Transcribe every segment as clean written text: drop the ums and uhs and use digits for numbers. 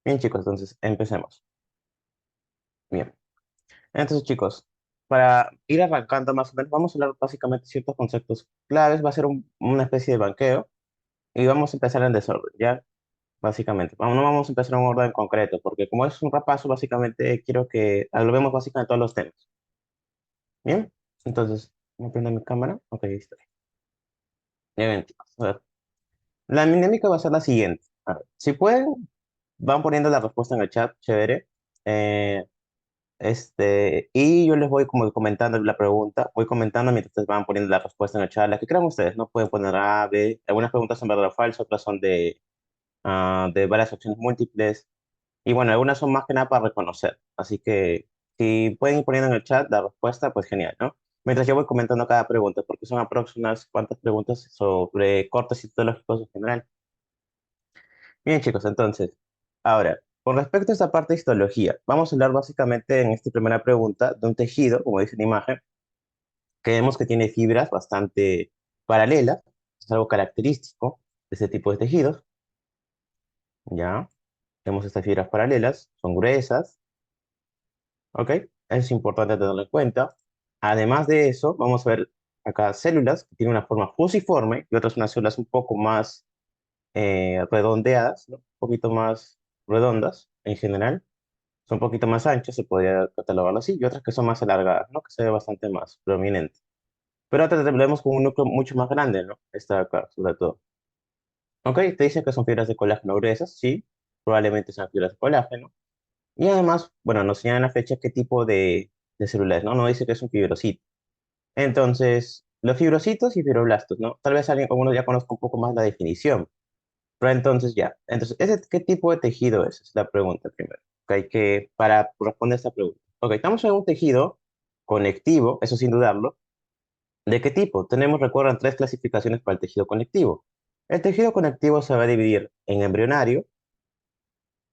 Bien, chicos, entonces empecemos. Bien. Entonces, chicos, para ir arrancando más o menos, vamos a hablar básicamente ciertos conceptos claves. Va a ser una especie de banqueo y vamos a empezar en desorden, ¿ya? Básicamente. No vamos a empezar en un orden concreto, porque como es un repaso, básicamente quiero que hablemos básicamente todos los temas. Bien. Entonces, ¿me prende mi cámara? Ok, ahí está. Bien, chicos. A ver. La dinámica va a ser la siguiente. A ver, si pueden, van poniendo la respuesta en el chat, chévere. Eh, y yo les voy como comentando la pregunta, voy comentando mientras ustedes van poniendo la respuesta en el chat, la que crean ustedes, no pueden poner A, B, algunas preguntas son verdadero o falso, otras son de varias opciones múltiples, y bueno, algunas son más que nada para reconocer, así que si pueden ir poniendo en el chat la respuesta, pues genial, ¿no? Mientras yo voy comentando cada pregunta, porque son aproximadamente cuántas preguntas sobre cortes citológicos en general. Bien, chicos, entonces, ahora, con respecto a esta parte de histología, vamos a hablar básicamente en esta primera pregunta de un tejido, como dice la imagen, que vemos que tiene fibras bastante paralelas, es algo característico de este tipo de tejidos, ¿ya? Vemos estas fibras paralelas, son gruesas, ¿ok? Es importante tenerlo en cuenta. Además de eso, vamos a ver acá células que tienen una forma fusiforme y otras unas células un poco más redondeadas, ¿no? Un poquito más redondas en general. Son un poquito más anchas, se podría catalogarlo así, y otras que son más alargadas, ¿no? Que se ve bastante más prominente. Pero otras vemos con un núcleo mucho más grande, ¿no? Está acá, sobre todo. Ok, te dice que son fibras de colágeno gruesas, sí, probablemente sean fibras de colágeno. Y además, bueno, nos señala en la fecha qué tipo de células, ¿no? No dice que es un fibrocito. Entonces, los fibrocitos y fibroblastos, ¿no? Tal vez alguien, alguno ya conozca un poco más la definición. Pero entonces ya, entonces, ¿qué tipo de tejido es? Es la pregunta primero. Ok, para responder esta pregunta. Ok, estamos en un tejido conectivo, eso sin dudarlo. ¿De qué tipo? Tenemos, recuerdan, tres clasificaciones para el tejido conectivo. El tejido conectivo se va a dividir en embrionario,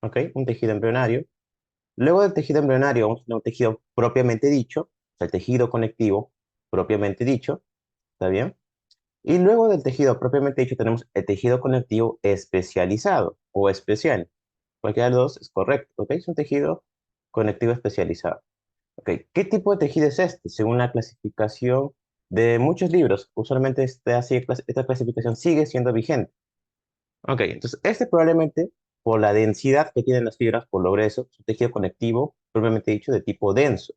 ok, un tejido embrionario. Luego del tejido embrionario vamos a tener un tejido propiamente dicho, o sea, el tejido conectivo propiamente dicho, ¿está bien? Y luego del tejido propiamente dicho tenemos el tejido conectivo especializado o especial. Cualquiera de los dos es correcto, ¿ok? Es un tejido conectivo especializado. ¿Ok? ¿Qué tipo de tejido es este? Según la clasificación de muchos libros, usualmente esta clasificación sigue siendo vigente. ¿Ok? Entonces, este probablemente, por la densidad que tienen las fibras, por lo grueso, es un tejido conectivo, propiamente dicho, de tipo denso.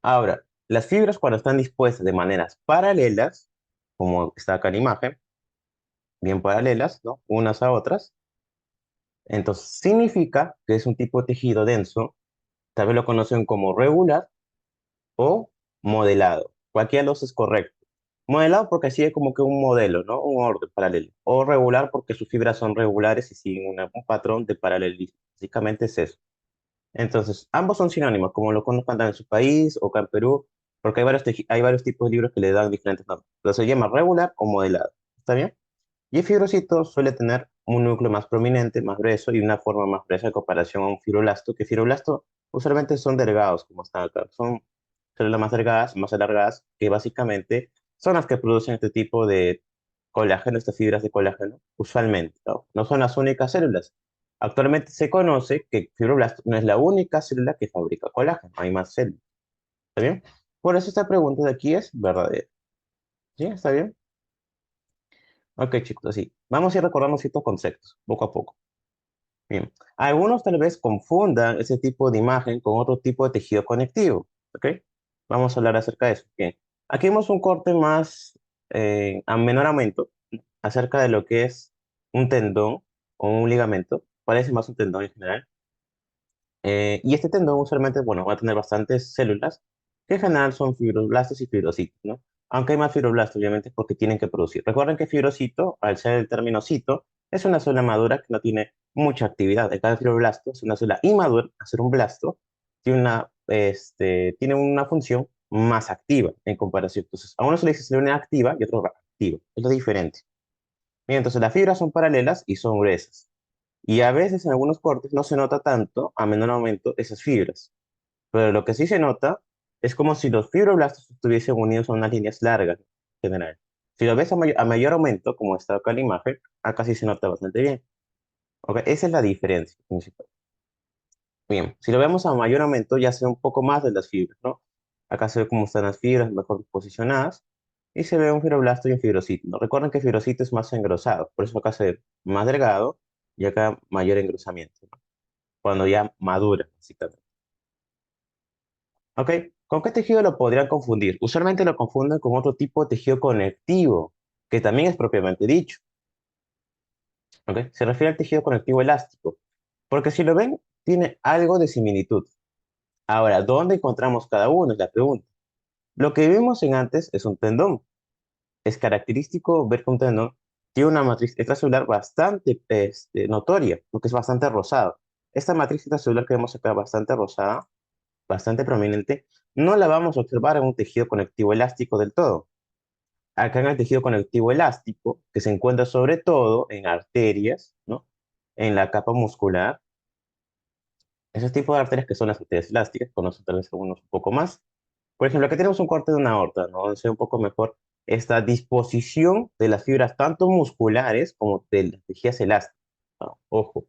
Ahora, las fibras cuando están dispuestas de maneras paralelas, como está acá en la imagen, bien paralelas, ¿no? Unas a otras, entonces significa que es un tipo de tejido denso, tal vez lo conocen como regular o modelado. Cualquiera de los es correcto. Modelado porque sigue como que un modelo, ¿no? Un orden paralelo. O regular porque sus fibras son regulares y siguen un patrón de paralelismo. Básicamente es eso. Entonces, ambos son sinónimos, como lo conozcan en su país o acá en Perú, porque hay varios tipos de libros que le dan diferentes nombres. Entonces se llama regular o modelado. ¿Está bien? Y el fibrocito suele tener un núcleo más prominente, más grueso y una forma más gruesa en comparación a un fibroblasto, que fibroblasto usualmente son delgados, como están acá. Son células más delgadas, más alargadas, que básicamente son las que producen este tipo de colágeno, estas fibras de colágeno, usualmente, ¿no? No son las únicas células. Actualmente se conoce que el fibroblasto no es la única célula que fabrica colágeno, hay más células. ¿Está bien? Por eso esta pregunta de aquí es verdadera. ¿Sí? ¿Está bien? Ok, chicos, así. Vamos a ir recordando ciertos conceptos, poco a poco. Bien. Algunos tal vez confundan ese tipo de imagen con otro tipo de tejido conectivo. ¿Ok? Vamos a hablar acerca de eso. Bien. Aquí vemos un corte más, a menor aumento, acerca de lo que es un tendón o un ligamento. Parece más un tendón en general. Y este tendón usualmente, bueno, va a tener bastantes células, que en general son fibroblastos y fibrocitos, ¿no? Aunque hay más fibroblastos, obviamente, porque tienen que producir. Recuerden que fibrocito, al ser el término cito, es una célula madura que no tiene mucha actividad. De cada fibroblasto es una célula inmadura, a ser un blasto, tiene una función más activa en comparación. Entonces, a uno se le dice célula activa y a otro reactiva. Es lo diferente. Bien, entonces las fibras son paralelas y son gruesas. Y a veces en algunos cortes no se nota tanto, a menor aumento, esas fibras. Pero lo que sí se nota es como si los fibroblastos estuviesen unidos a unas líneas largas, en general. Si lo ves a mayor aumento, como está acá en la imagen, acá sí se nota bastante bien. ¿Ok? Esa es la diferencia principal. Bien, si lo vemos a mayor aumento, ya se ve un poco más de las fibras, ¿no? Acá se ve cómo están las fibras mejor posicionadas y se ve un fibroblasto y un fibrocito, ¿no? Recuerden que el fibrocito es más engrosado, por eso acá se ve más delgado y acá mayor engrosamiento, ¿no? Cuando ya madura, básicamente. ¿Ok? ¿Con qué tejido lo podrían confundir? Usualmente lo confunden con otro tipo de tejido conectivo, que también es propiamente dicho. ¿Ok? Se refiere al tejido conectivo elástico, porque si lo ven, tiene algo de similitud. Ahora, ¿dónde encontramos cada uno? Es la pregunta. Lo que vimos en antes es un tendón. Es característico ver que un tendón tiene una matriz extracelular bastante notoria, porque es bastante rosado. Esta matriz extracelular que vemos acá bastante rosada, bastante prominente, no la vamos a observar en un tejido conectivo elástico del todo. Acá en el tejido conectivo elástico, que se encuentra sobre todo en arterias, ¿no? En la capa muscular, esos tipos de arterias que son las arterias elásticas, conocen tal vez algunos un poco más. Por ejemplo, aquí tenemos un corte de una aorta, ¿no? Donde se ve un poco mejor esta disposición de las fibras, tanto musculares como de las tejidas elásticas, ¿no? Ojo,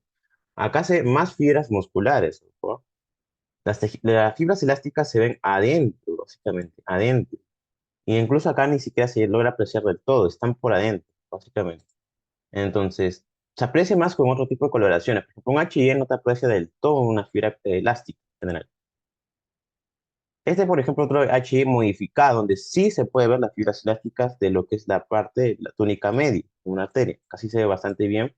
acá se ven más fibras musculares, ojo. Las fibras elásticas se ven adentro, básicamente, adentro. Y incluso acá ni siquiera se logra apreciar del todo, están por adentro, básicamente. Entonces, se aprecia más con otro tipo de coloraciones. Por ejemplo, un HIE no te aprecia del todo una fibra elástica en general. Este, por ejemplo, otro HIE modificado, donde sí se puede ver las fibras elásticas de lo que es la parte de la túnica media, de una arteria. Casi se ve bastante bien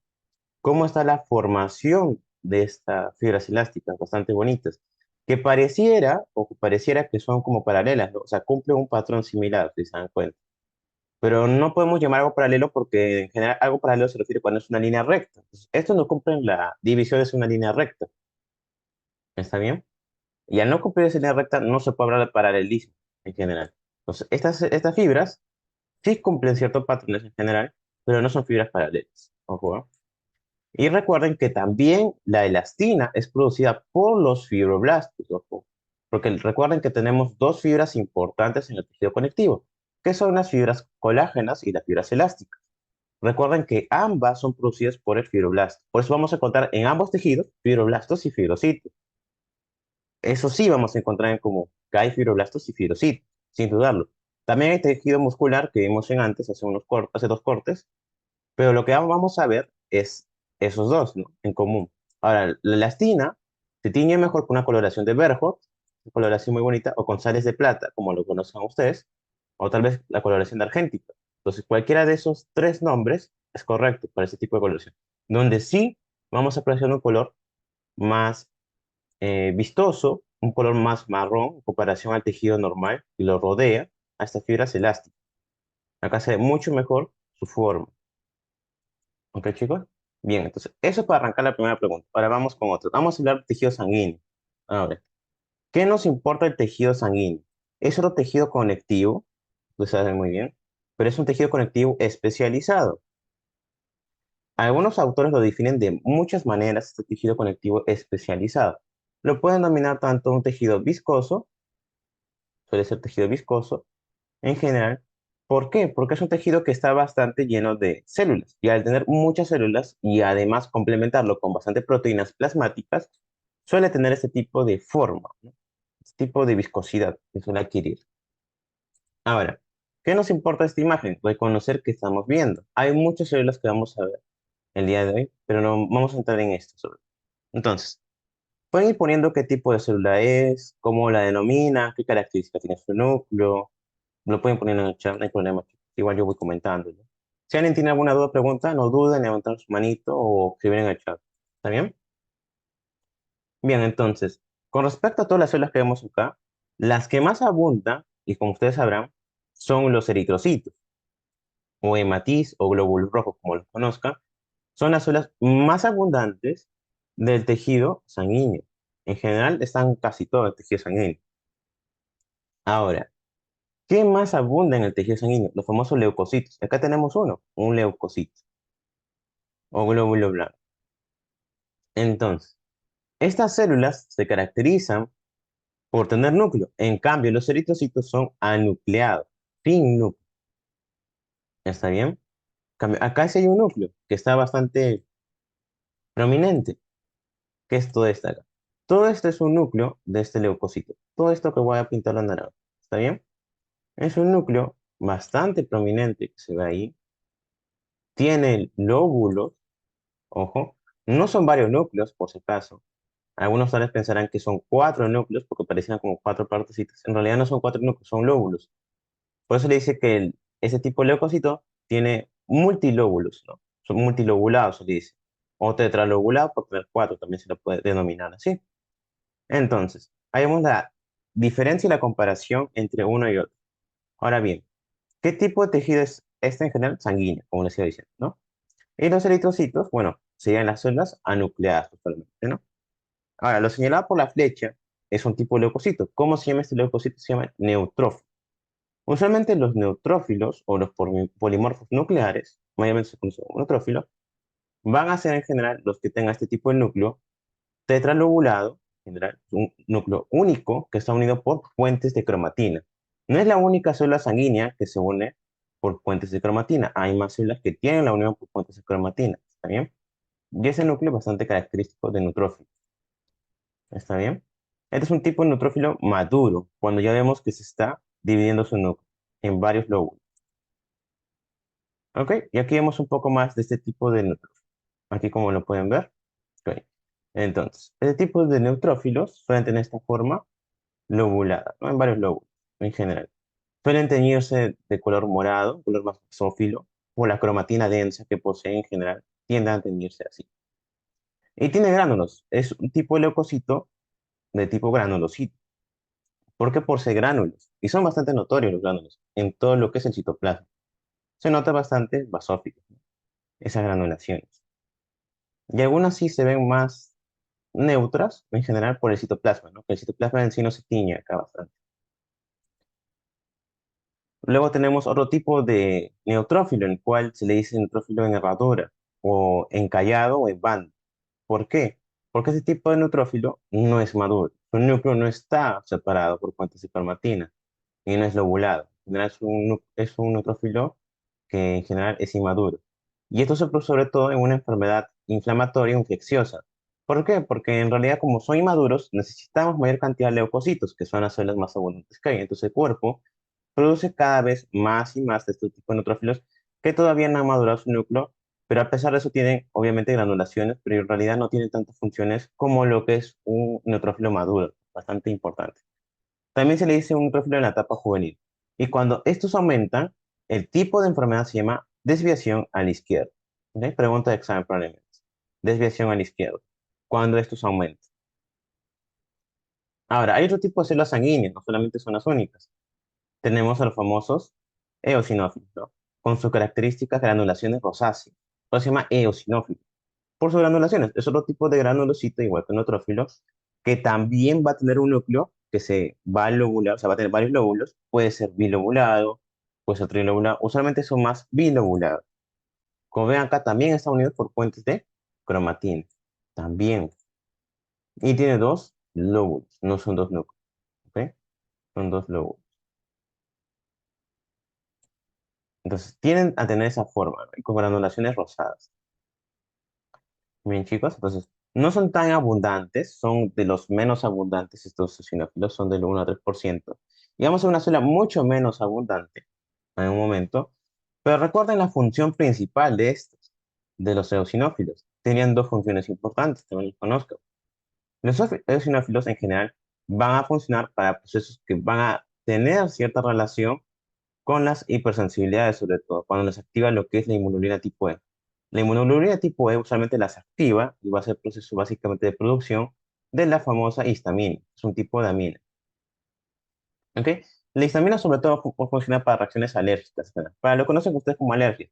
cómo está la formación de estas fibras elásticas, bastante bonitas, que pareciera, o que pareciera que son como paralelas, ¿no? O sea, cumplen un patrón similar, si se dan cuenta. Pero no podemos llamar algo paralelo porque en general algo paralelo se refiere cuando es una línea recta. Entonces, estos no cumplen la división, es una línea recta. ¿Está bien? Y al no cumplir esa línea recta, no se puede hablar de paralelismo en general. Entonces, estas fibras sí cumplen ciertos patrones en general, pero no son fibras paralelas. Ojo, ¿eh? Y recuerden que también la elastina es producida por los fibroblastos. Ojo, porque recuerden que tenemos dos fibras importantes en el tejido conectivo, que son las fibras colágenas y las fibras elásticas. Recuerden que ambas son producidas por el fibroblasto. Por eso vamos a encontrar en ambos tejidos fibroblastos y fibrocitos. Eso sí vamos a encontrar en común, que hay fibroblastos y fibrocitos, sin dudarlo. También hay tejido muscular que vimos en antes, hace dos cortes, pero lo que vamos a ver es esos dos, ¿no? En común. Ahora, la elastina se tiñe mejor con una coloración de Berthold, una coloración muy bonita, o con sales de plata, como lo conocen ustedes, o tal vez la coloración de argéntica. Entonces, cualquiera de esos tres nombres es correcto para ese tipo de coloración. Donde sí vamos a apreciar un color más vistoso, un color más marrón en comparación al tejido normal y lo rodea a estas fibras elásticas. Acá se ve mucho mejor su forma. ¿Ok, chicos? Bien, entonces, eso es para arrancar la primera pregunta. Ahora vamos con otro. Vamos a hablar de tejido sanguíneo. Ahora, ¿qué nos importa el tejido sanguíneo? Es otro tejido conectivo, ustedes saben muy bien, pero es un tejido conectivo especializado. Algunos autores lo definen de muchas maneras, este tejido conectivo especializado. Lo pueden denominar tanto un tejido viscoso, suele ser tejido viscoso, en general. ¿Por qué? Porque es un tejido que está bastante lleno de células. Y al tener muchas células y además complementarlo con bastante proteínas plasmáticas, suele tener este tipo de forma, ¿no? Este tipo de viscosidad que suele adquirir. Ahora, ¿qué nos importa esta imagen? Reconocer que estamos viendo. Hay muchas células que vamos a ver el día de hoy, pero no vamos a entrar en esto sobre. Entonces, pueden ir poniendo qué tipo de célula es, cómo la denomina, qué características tiene su núcleo. Lo pueden poner en el chat, no hay problema. Igual yo voy comentando, ¿no? Si alguien tiene alguna duda o pregunta, no duden en levantar su manito o escribir en el chat. ¿Está bien? Bien, entonces, con respecto a todas las células que vemos acá, las que más abundan, y como ustedes sabrán, son los eritrocitos, o hematiz, o glóbulos rojos, como los conozcan, son las células más abundantes del tejido sanguíneo. En general, están casi todo el tejido sanguíneo. Ahora, ¿qué más abunda en el tejido sanguíneo? Los famosos leucocitos. Acá tenemos uno, un leucocito o glóbulo blanco. Entonces, estas células se caracterizan por tener núcleo. En cambio, los eritrocitos son anucleados, sin núcleo. ¿Está bien? Acá sí hay un núcleo que está bastante prominente. ¿Qué es todo esto acá? Todo esto es un núcleo de este leucocito. Todo esto que voy a pintar en naranja. ¿Está bien? Es un núcleo bastante prominente que se ve ahí. Tiene lóbulos, ojo. No son varios núcleos, por si acaso. Algunos tal vez pensarán que son cuatro núcleos porque parecían como cuatro partecitas. En realidad no son cuatro núcleos, son lóbulos. Por eso le dice que ese tipo de leucocito tiene multilóbulos, ¿no? Son multilobulados, se le dice. O tetralobulado por tener cuatro, también se lo puede denominar así. Entonces, ahí vemos la diferencia y la comparación entre uno y otro. Ahora bien, ¿qué tipo de tejido es este en general? Sanguíneo, como les iba diciendo, ¿no? Y los eritrocitos, bueno, serían las células anucleadas totalmente, ¿no? Ahora, lo señalado por la flecha es un tipo de leucocito. ¿Cómo se llama este leucocito? Se llama neutrófilo. Usualmente los neutrófilos o los polimorfos nucleares, mayormente se conocen como neutrófilos, van a ser en general los que tengan este tipo de núcleo tetralobulado, en general, un núcleo único que está unido por puentes de cromatina. No es la única célula sanguínea que se une por puentes de cromatina. Hay más células que tienen la unión por puentes de cromatina. ¿Está bien? Y ese núcleo es bastante característico de neutrófilo. ¿Está bien? Este es un tipo de neutrófilo maduro, cuando ya vemos que se está dividiendo su núcleo en varios lóbulos. ¿Ok? Y aquí vemos un poco más de este tipo de neutrófilo. Aquí como lo pueden ver. Ok. Entonces, este tipo de neutrófilos suelen tener esta forma lobulada, ¿no? En varios lóbulos, en general. Suelen teñirse de color morado, color más basófilo, por la cromatina densa que poseen en general, tienden a teñirse así. Y tiene gránulos, es un tipo de leucocito de tipo granulocito. ¿Por qué? Por ser gránulos. Y son bastante notorios los gránulos en todo lo que es el citoplasma. Se nota bastante basófilo, ¿no? Esas granulaciones. Y algunas sí se ven más neutras, en general, por el citoplasma, ¿no? Que el citoplasma en sí no se tiñe acá bastante. Luego tenemos otro tipo de neutrófilo, en el cual se le dice neutrófilo en herradura, o encallado o en banda. ¿Por qué? Porque ese tipo de neutrófilo no es maduro. Su núcleo no está separado por puentes de cromatina y no es lobulado. En general es un neutrófilo que en general es inmaduro. Y esto se produce sobre todo en una enfermedad inflamatoria o infecciosa. ¿Por qué? Porque en realidad como son inmaduros necesitamos mayor cantidad de leucocitos, que son las células más abundantes que hay. Entonces el cuerpo produce cada vez más y más de este tipo de neutrófilos que todavía no han madurado su núcleo, pero a pesar de eso tienen obviamente granulaciones, pero en realidad no tienen tantas funciones como lo que es un neutrófilo maduro, bastante importante. También se le dice un neutrófilo en la etapa juvenil. Y cuando estos aumentan, el tipo de enfermedad se llama desviación a la izquierda. ¿Ok? Pregunta de examen probablemente. Desviación a la izquierda. Cuando estos aumentan. Ahora, hay otro tipo de células sanguíneas, no solamente son las únicas. Tenemos a los famosos eosinófilos, ¿no? Con sus características granulaciones rosáceas. Eso se llama eosinófilo. Por sus granulaciones, es otro tipo de granulocito, igual que un neutrófilo, que también va a tener un núcleo que se va a lobular, o sea, va a tener varios lóbulos, puede ser bilobulado, puede ser trilobulado, usualmente son más bilobulados. Como ven acá, también está unido por puentes de cromatina, también. Y tiene dos lóbulos, no son dos núcleos, ¿ok? Son dos lóbulos. Entonces, tienen a tener esa forma, ¿no? Y con granulaciones rosadas. Bien, chicos, entonces, no son tan abundantes, son de los menos abundantes estos eosinófilos, son del 1 a 3%. Y vamos a una célula mucho menos abundante en un momento, pero recuerden la función principal de estos, de los eosinófilos. Tenían dos funciones importantes, también los conozco. Los eosinófilos en general van a funcionar para procesos que van a tener cierta relación con las hipersensibilidades, sobre todo, cuando les activa lo que es la inmunoglobulina tipo E. La inmunoglobulina tipo E usualmente las activa y va a ser el proceso básicamente de producción de la famosa histamina. Es un tipo de amina. ¿Ok? La histamina sobre todo funciona para reacciones alérgicas, ¿verdad? Para lo que conocen ustedes como alergia.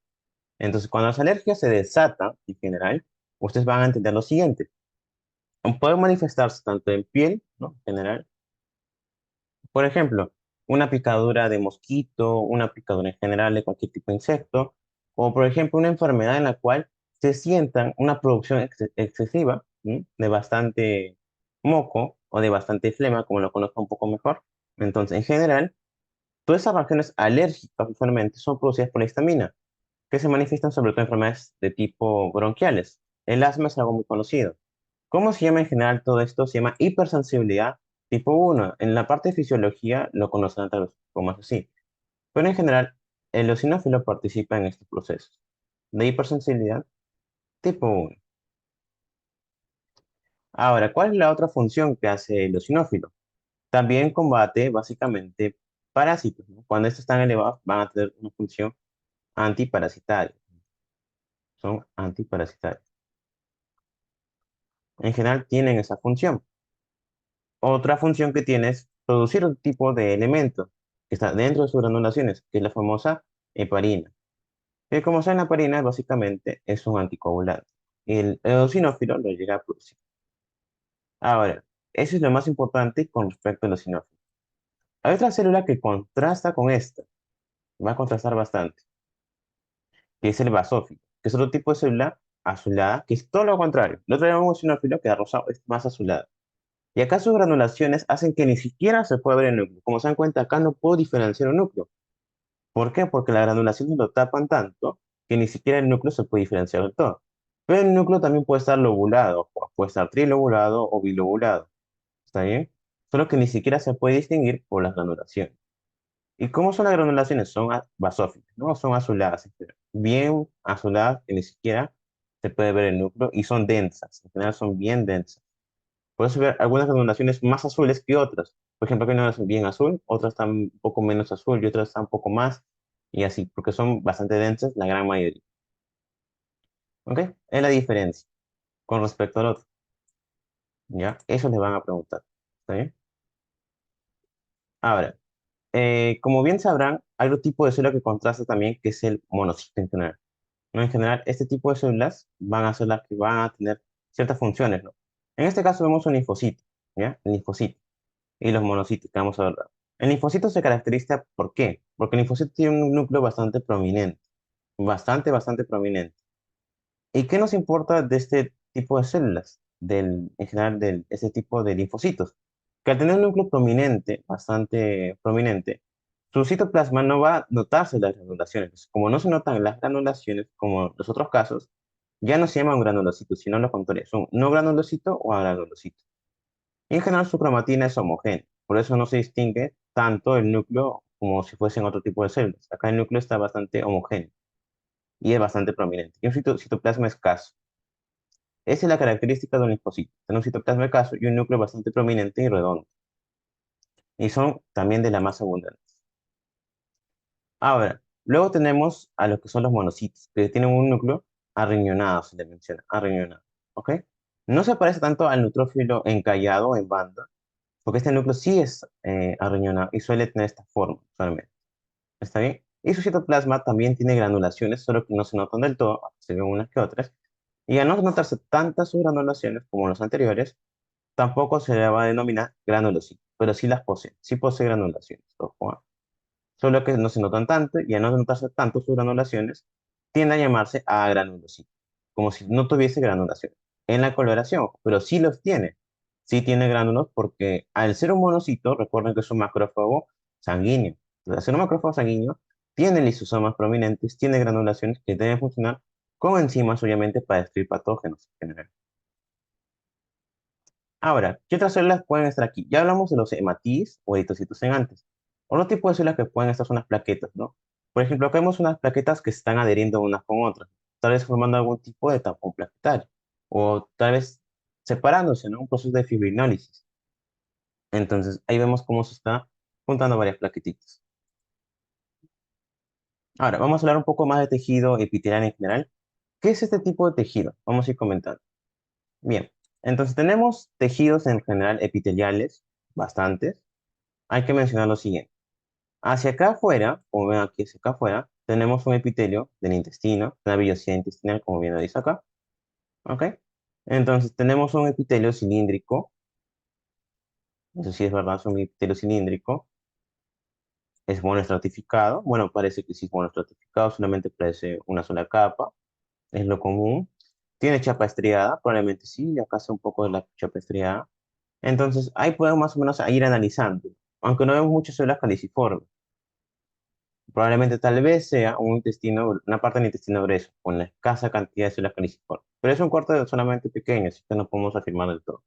Entonces, cuando las alergias se desatan, en general, ustedes van a entender lo siguiente. Pueden manifestarse tanto en piel, ¿no? En general, por ejemplo, una picadura de mosquito, una picadura en general de cualquier tipo de insecto, o por ejemplo una enfermedad en la cual se sientan una producción excesiva, ¿m? De bastante moco o de bastante flema, como lo conozco un poco mejor. Entonces, en general, todas esas reacciones alérgicas usualmente son producidas por la histamina, que se manifiestan sobre todo en enfermedades de tipo bronquiales. El asma es algo muy conocido. ¿Cómo se llama en general todo esto? Se llama hipersensibilidad tipo 1. En la parte de fisiología lo conocen tal vez como así. Pero en general, el eosinófilo participa en estos procesos de hipersensibilidad tipo 1. Ahora, ¿cuál es la otra función que hace el eosinófilo? También combate básicamente parásitos, ¿no? Cuando estos están elevados van a tener una función antiparasitaria. Son antiparasitarios. En general tienen esa función. Otra función que tiene es producir un tipo de elemento que está dentro de sus granulaciones, que es la famosa heparina. Que como saben, la heparina básicamente es un anticoagulante. Y el eosinófilo lo llega a producir. Ahora, eso es lo más importante con respecto al eosinófilo. Hay otra célula que contrasta con esta, va a contrastar bastante, que es el basófilo, que es otro tipo de célula azulada, que es todo lo contrario. El otro llamamos eosinófilo, que es rosado, es más azulada. Y acá sus granulaciones hacen que ni siquiera se pueda ver el núcleo. Como se dan cuenta, acá no puedo diferenciar un núcleo. ¿Por qué? Porque las granulaciones lo tapan tanto que ni siquiera el núcleo se puede diferenciar del todo. Pero el núcleo también puede estar lobulado, o puede estar trilobulado o bilobulado. ¿Está bien? Solo que ni siquiera se puede distinguir por las granulaciones. ¿Y cómo son las granulaciones? Son basófilas, ¿no? Son azuladas, en general. Bien azuladas que ni siquiera se puede ver el núcleo y son densas. En general son bien densas. Puedes ver algunas granulaciones más azules que otras. Por ejemplo, que una es bien azul, otras están un poco menos azul y otras están un poco más, y así, porque son bastante densas la gran mayoría. ¿Ok? Es la diferencia con respecto al otro. ¿Ya? Eso les van a preguntar. ¿Está bien? Ahora, como bien sabrán, hay otro tipo de célula que contrasta también, que es el monocito en general. ¿No? En general, este tipo de células van a ser las que van a tener ciertas funciones, ¿no? En este caso vemos un linfocito, ¿ya? El linfocito. Y los monocitos que vamos a hablar. El linfocito se caracteriza, ¿por qué? Porque el linfocito tiene un núcleo bastante prominente, bastante prominente. ¿Y qué nos importa de este tipo de células, en general de este tipo de linfocitos? Que al tener un núcleo prominente, bastante prominente, su citoplasma no va a notarse las granulaciones. Como no se notan las granulaciones, como los otros casos, ya no se llama un granulocito, sino lo contrario, son no granulocito o agranulocito. En general, su cromatina es homogénea, por eso no se distingue tanto el núcleo como si fuesen otro tipo de células. Acá el núcleo está bastante homogéneo y es bastante prominente. Y un citoplasma escaso. Esa es la característica de un linfocito. Tener un citoplasma escaso y un núcleo bastante prominente y redondo. Y son también de la más abundantes. Ahora, luego tenemos a los que son los monocitos, que tienen un núcleo arriñonado, se le menciona, arriñonado. ¿Ok? No se parece tanto al neutrófilo encallado en banda, porque este núcleo sí es arriñonado y suele tener esta forma, usualmente. ¿Está bien? Y su citoplasma también tiene granulaciones, solo que no se notan del todo, se ven unas que otras. Y al no notarse tantas sus granulaciones como los anteriores, tampoco se le va a denominar granulocito, pero sí las posee, sí posee granulaciones. Ojo, ¿ah? Solo que no se notan tanto y al no notarse tanto sus granulaciones, tiende a llamarse agranulocito, como si no tuviese granulaciones en la coloración, pero sí los tiene. Sí tiene gránulos porque al ser un monocito, recuerden que es un macrófago sanguíneo. Entonces, al ser un macrófago sanguíneo, tiene lisosomas prominentes, tiene granulaciones que deben funcionar con enzimas, obviamente, para destruir patógenos en general. Ahora, ¿qué otras células pueden estar aquí? Ya hablamos de los hematíes o eritrocitos en antes. Otro tipo de células que pueden estar son las plaquetas, ¿no? Por ejemplo, acá vemos unas plaquetas que se están adheriendo unas con otras, tal vez formando algún tipo de tampón plaquetario, o tal vez separándose, ¿no? Un proceso de fibrinólisis. Entonces, ahí vemos cómo se está juntando varias plaquetitas. Ahora, vamos a hablar un poco más de tejido epitelial en general. ¿Qué es este tipo de tejido? Vamos a ir comentando. Bien, entonces tenemos tejidos en general epiteliales, bastantes. Hay que mencionar lo siguiente. Hacia acá afuera, como ven aquí hacia acá afuera, tenemos un epitelio del intestino, una vellosidad intestinal, como bien lo dice acá. ¿Ok? Entonces tenemos un epitelio cilíndrico, eso sí es verdad, es un epitelio cilíndrico, es monoestratificado, bueno, parece que sí es monoestratificado, solamente parece una sola capa, es lo común. Tiene chapa estriada, probablemente sí, acá hace un poco de la chapa estriada. Entonces ahí podemos más o menos ir analizando, aunque no vemos muchas células caliciformes. Probablemente tal vez sea un intestino, una parte del intestino grueso, con la escasa cantidad de células caniciformes. Pero es un corte solamente pequeño, así que no podemos afirmar del todo.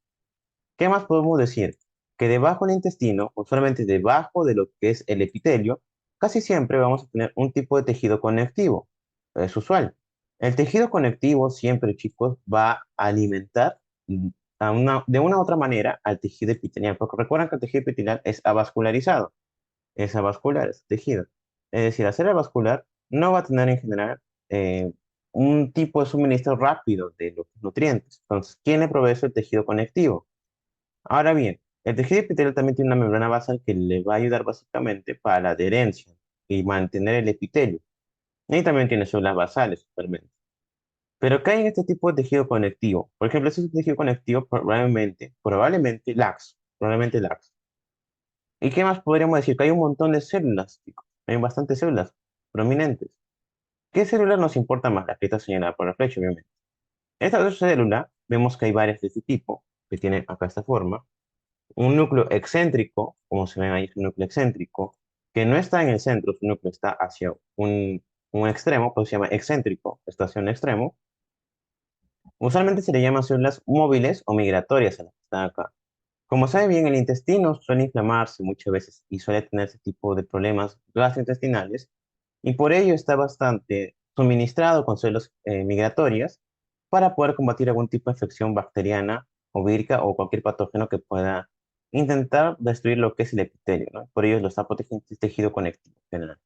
¿Qué más podemos decir? Que debajo del intestino, o solamente debajo de lo que es el epitelio, casi siempre vamos a tener un tipo de tejido conectivo. Es usual. El tejido conectivo siempre, chicos, va a alimentar de una u otra manera al tejido epitelial, porque recuerden que el tejido epitelial es avascularizado, es avascular, es tejido. Es decir, al ser avascular, no va a tener en general eh, un tipo de suministro rápido de los nutrientes. Entonces, ¿quién le provee eso? El tejido conectivo. Ahora bien, el tejido epitelial también tiene una membrana basal que le va a ayudar básicamente para la adherencia y mantener el epitelio. Y también tiene células basales, totalmente. Pero ¿qué hay en este tipo de tejido conectivo? Por ejemplo, este tejido conectivo probablemente laxo, probablemente laxo. ¿Y qué más podríamos decir? Que hay un montón de células, chicos. Hay bastantes células prominentes. ¿Qué célula nos importa más? La que está señalada por la flecha, obviamente. Esta otra célula, vemos que hay varias de este tipo, que tienen acá esta forma. Un núcleo excéntrico, como se ven ahí, es un núcleo excéntrico, que no está en el centro, su núcleo está hacia un extremo, pues se llama excéntrico, está hacia un extremo. Usualmente se le llama células móviles o migratorias a las que están acá. Como sabe bien, el intestino suele inflamarse muchas veces y suele tener ese tipo de problemas gastrointestinales, y por ello está bastante suministrado con células migratorias para poder combatir algún tipo de infección bacteriana o vírica o cualquier patógeno que pueda intentar destruir lo que es el epitelio, ¿no? Por ello lo está protegiendo el tejido conectivo en general.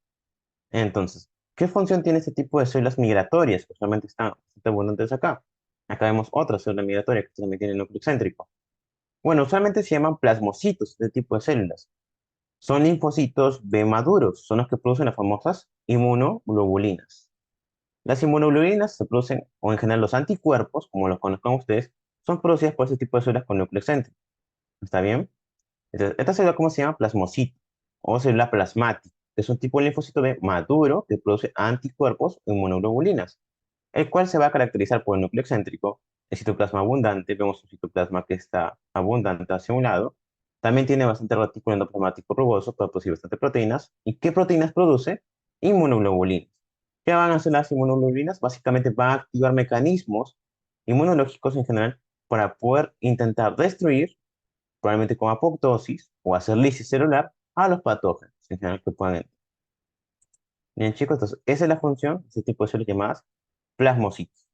Entonces, ¿qué función tiene este tipo de células migratorias? Que usualmente están bastante abundantes acá. Acá vemos otra célula migratoria que también tiene núcleo excéntrico. Bueno, usualmente se llaman plasmocitos, este tipo de células. Son linfocitos B maduros, son los que producen las famosas inmunoglobulinas. Las inmunoglobulinas se producen, o en general los anticuerpos, como los conozcan ustedes, son producidas por ese tipo de células con núcleo excéntrico. ¿Está bien? Entonces, esta célula, ¿cómo se llama? Plasmocito, o célula plasmática. Es un tipo de linfocito B maduro que produce anticuerpos o inmunoglobulinas, el cual se va a caracterizar por el núcleo excéntrico, el citoplasma abundante, vemos un citoplasma que está abundante hacia un lado, también tiene bastante retículo endoplasmático rugoso para producir bastantes proteínas. ¿Y qué proteínas produce? Inmunoglobulinas. ¿Qué van a hacer las inmunoglobulinas? Básicamente van a activar mecanismos inmunológicos en general para poder intentar destruir, probablemente con apoptosis o hacer lisis celular, a los patógenos en general que puedan entrar. Bien, chicos, entonces esa es la función de este tipo de células llamadas plasmocitos.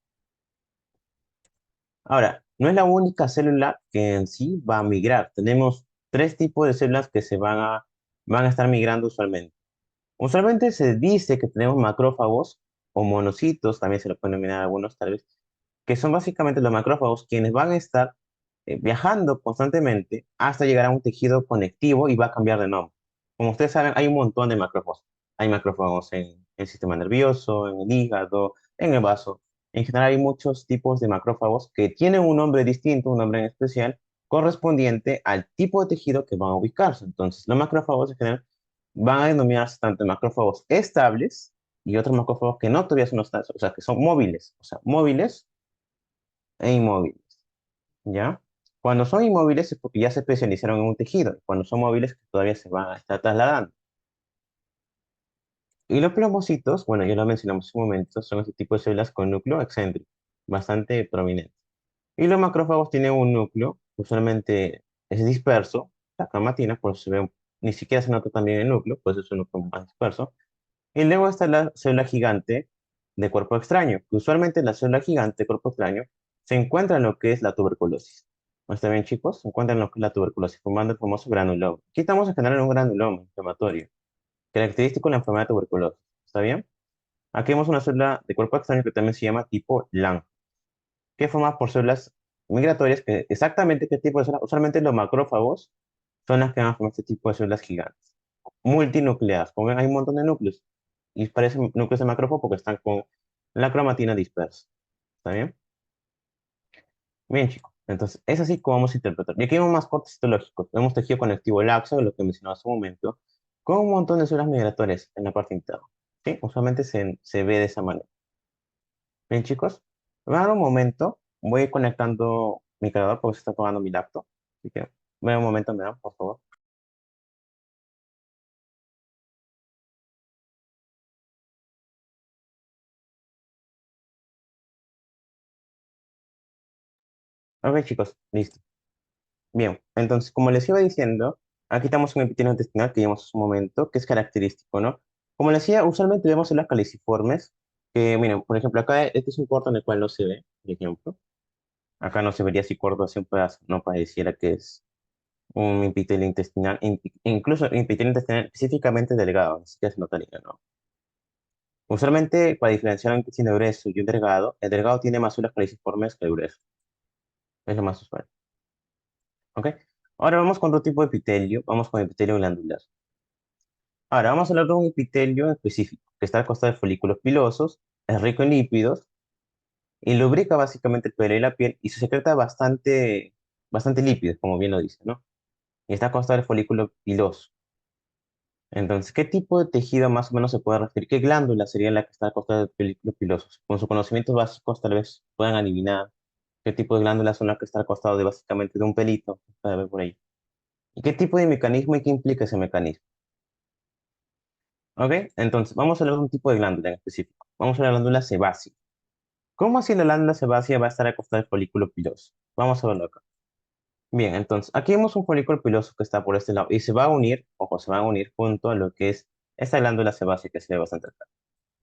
Ahora, no es la única célula que en sí va a migrar. Tenemos tres tipos de células que van a estar migrando usualmente. Usualmente se dice que tenemos macrófagos o monocitos, también se lo pueden denominar algunos tal vez, que son básicamente los macrófagos quienes van a estar viajando constantemente hasta llegar a un tejido conectivo y va a cambiar de nombre. Como ustedes saben, hay un montón de macrófagos. Hay macrófagos en el sistema nervioso, en el hígado, en el vaso. En general hay muchos tipos de macrófagos que tienen un nombre distinto, un nombre en especial, correspondiente al tipo de tejido que van a ubicarse. Entonces, los macrófagos en general van a denominarse tanto macrófagos estables y otros macrófagos que no todavía son estables, o sea, que son móviles, o sea, móviles e inmóviles, ¿ya? Cuando son inmóviles es porque ya se especializaron en un tejido, cuando son móviles que todavía se van a estar trasladando. Y los plomocitos, bueno, ya lo mencionamos hace un momento, son ese tipo de células con núcleo excéntrico, bastante prominente. Y los macrófagos tienen un núcleo, usualmente es disperso, la cromatina, por eso se ve, ni siquiera se nota también el núcleo, pues es un núcleo más disperso. Y luego está la célula gigante de cuerpo extraño, que usualmente la célula gigante de cuerpo extraño se encuentra en lo que es la tuberculosis. ¿No está bien, chicos? Se encuentra en lo que es la tuberculosis, formando el famoso granuloma. Aquí estamos en general en un granuloma inflamatorio, característico de la enfermedad de tuberculosis. ¿Está bien? Aquí vemos una célula de cuerpo extraño que también se llama tipo LAN, que forma por células migratorias, que exactamente qué tipo de células, usualmente los macrófagos son las que van a formar este tipo de células gigantes, multinucleadas. Como ven, hay un montón de núcleos, y parecen núcleos de macrófago porque están con la cromatina dispersa. ¿Está bien? Bien, chicos. Entonces, es así como vamos a interpretar. Y aquí vemos más cortes histológicos. Vemos tejido conectivo laxo, lo que mencionaba hace un momento, con un montón de células migratorias en la parte interna. ¿Sí? Usualmente se ve de esa manera. Bien, chicos. Me van a dar un momento. Voy a ir conectando mi cargador porque se está apagando mi laptop. Así que, me un momento, me dan, por favor. Ok, chicos, listo. Bien, entonces, como les iba diciendo, aquí estamos en un epitelio intestinal que vimos hace un momento, que es característico, ¿no? Como les decía, usualmente vemos en las caliciformes, que, miren, por ejemplo, acá este es un corto en el cual no se ve, por ejemplo. Acá no se vería así corto, así un pedazo, no pareciera que es un epitelio intestinal, incluso epitelio intestinal específicamente delgado, así que se notaría, ¿no? Usualmente, para diferenciar un intestino grueso y un delgado, el delgado tiene más células caliciformes que el grueso, es lo más usual, ¿ok? Ahora vamos con otro tipo de epitelio, vamos con epitelio glandular. Ahora vamos a hablar de un epitelio específico, que está al costado de folículos pilosos, es rico en lípidos y lubrica básicamente el pelo y la piel y se secreta bastante lípidos, como bien lo dice, ¿no? Y está al costado del folículo piloso. Entonces, ¿qué tipo de tejido más o menos se puede referir? ¿Qué glándula sería la que está al costado del folículo piloso? Con sus conocimientos básicos tal vez puedan adivinar qué tipo de glándulas son las que están al costado de básicamente de un pelito, que puede haber por ahí. ¿Y qué tipo de mecanismo y qué implica ese mecanismo? ¿Ok? Entonces, vamos a hablar de un tipo de glándula en específico. Vamos a la glándula sebácea. ¿Cómo así la glándula sebácea va a estar acostada al folículo piloso? Vamos a verlo acá. Bien, entonces, aquí vemos un folículo piloso que está por este lado y se va a unir, ojo, se va a unir junto a lo que es esta glándula sebácea que se ve bastante acá.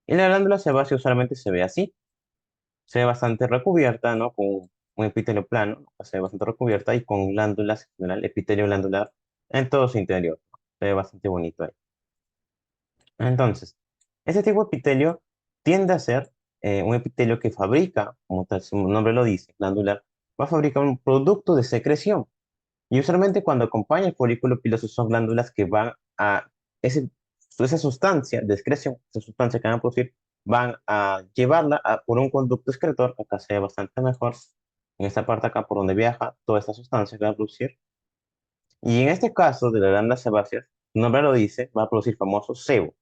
Y la glándula sebácea usualmente se ve así, se ve bastante recubierta, ¿no? Con un epitelio plano, ¿no? Se ve bastante recubierta y con glándulas, en general, epitelio glandular en todo su interior, ¿no? Se ve bastante bonito ahí. Entonces, este tipo de epitelio tiende a ser un epitelio que fabrica, como tal su nombre lo dice, glandular, va a fabricar un producto de secreción. Y usualmente cuando acompaña el folículo piloso son glándulas que van a, esa sustancia de excreción, esa sustancia que van a producir, van a llevarla por un conducto excretor, acá se ve bastante mejor, en esta parte acá por donde viaja toda esta sustancia que va a producir. Y en este caso de las glándulas sebáceas, su nombre lo dice, va a producir famoso sebo.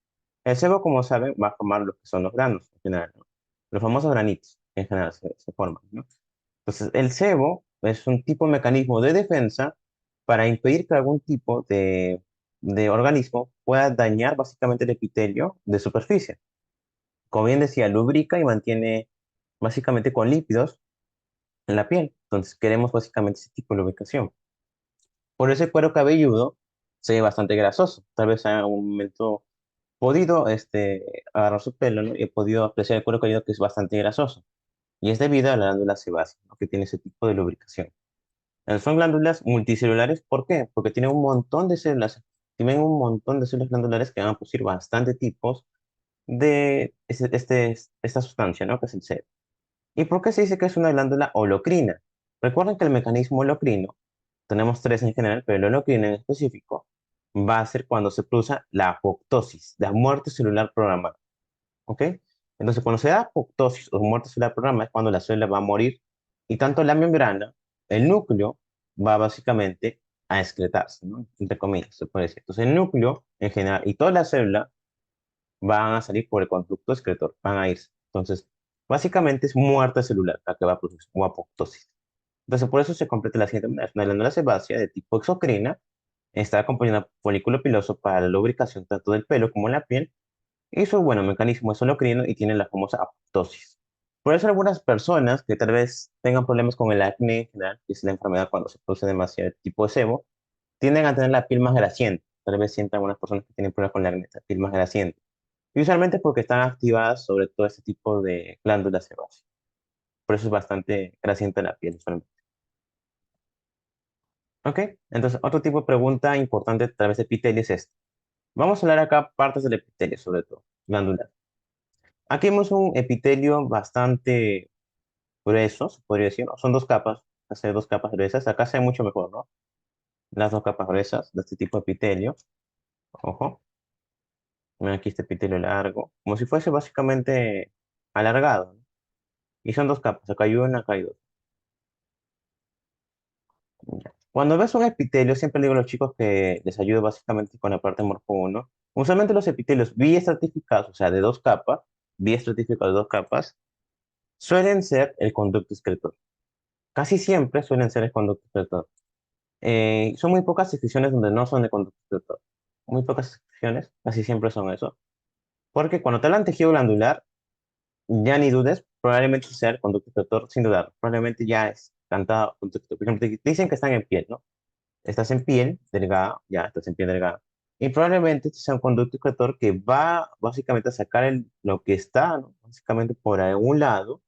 El sebo, como saben, va a formar lo que son los granos en general, ¿no? Los famosos granitos en general se forman, ¿no? Entonces, el sebo es un tipo de mecanismo de defensa para impedir que algún tipo de organismo pueda dañar básicamente el epitelio de superficie. Como bien decía, lubrica y mantiene básicamente con lípidos en la piel. Entonces, queremos básicamente ese tipo de lubricación. Por eso el cuero cabelludo se ve bastante grasoso. Tal vez en algún momento podido agarrar su pelo, ¿no? Y he podido apreciar el cuero cabelludo que es bastante grasoso. Y es debido a la glándula sebácea, ¿no? Que tiene ese tipo de lubricación. Son glándulas multicelulares, ¿por qué? Porque tienen un montón de células, tienen un montón de células glandulares que van a producir bastante tipos de esta sustancia, ¿no? Que es el sebo. ¿Y por qué se dice que es una glándula holocrina? Recuerden que el mecanismo holocrino, tenemos tres en general, pero el holocrino en específico, va a ser cuando se produce la apoptosis, la muerte celular programada. ¿Ok? Entonces, cuando se da apoptosis o muerte celular programada es cuando la célula va a morir y tanto la membrana, el núcleo, va básicamente a excretarse, ¿no? Entre comillas, se puede decir. Entonces, el núcleo en general y toda la célula van a salir por el conducto excretor, van a irse. Entonces, básicamente es muerte celular la que va a producir o apoptosis. Entonces, por eso se completa la siguiente manera. Es una glándula sebácea de tipo exocrina, está acompañada por folículo piloso para la lubricación tanto del pelo como la piel y su, bueno, mecanismo es endocrino y tiene la famosa apoptosis. Por eso algunas personas que tal vez tengan problemas con el acné en general, que es la enfermedad cuando se produce demasiado tipo de sebo, tienden a tener la piel más grasienta. Tal vez sientan algunas personas que tienen problemas con el acné, la piel más grasienta. Y usualmente porque están activadas sobre todo este tipo de glándulas sebáceas. Por eso es bastante grasienta la piel usualmente. ¿Ok? Entonces, otro tipo de pregunta importante a través de epitelio es este. Vamos a hablar acá partes del epitelio, sobre todo, glandular. Aquí vemos un epitelio bastante grueso, se podría decir, ¿no? Son dos capas, hace dos capas gruesas. Acá se ve mucho mejor, ¿no? Las dos capas gruesas de este tipo de epitelio. Ojo, ven aquí este epitelio largo, como si fuese básicamente alargado, ¿no? Y son dos capas, acá hay una, acá hay dos. Ya. Cuando ves un epitelio, siempre le digo a los chicos que les ayude básicamente con la parte morfo 1. Usualmente los epitelios biestratificados, o sea, de dos capas, biestratificados de dos capas, suelen ser el conducto excretor. Casi siempre suelen ser el conducto excretor. Son muy pocas excepciones donde no son de conducto excretor. Muy pocas excepciones, casi siempre son eso. Porque cuando te hablan tejido glandular, ya ni dudes, probablemente sea el conducto excretor, sin dudar. Probablemente ya es. Canta, por ejemplo, te dicen que están en piel, ¿no? Estás en piel delgada, ya, estás en piel delgada. Y probablemente este sea un conducto excretor que va básicamente a sacar lo que está, ¿no? Básicamente por algún lado,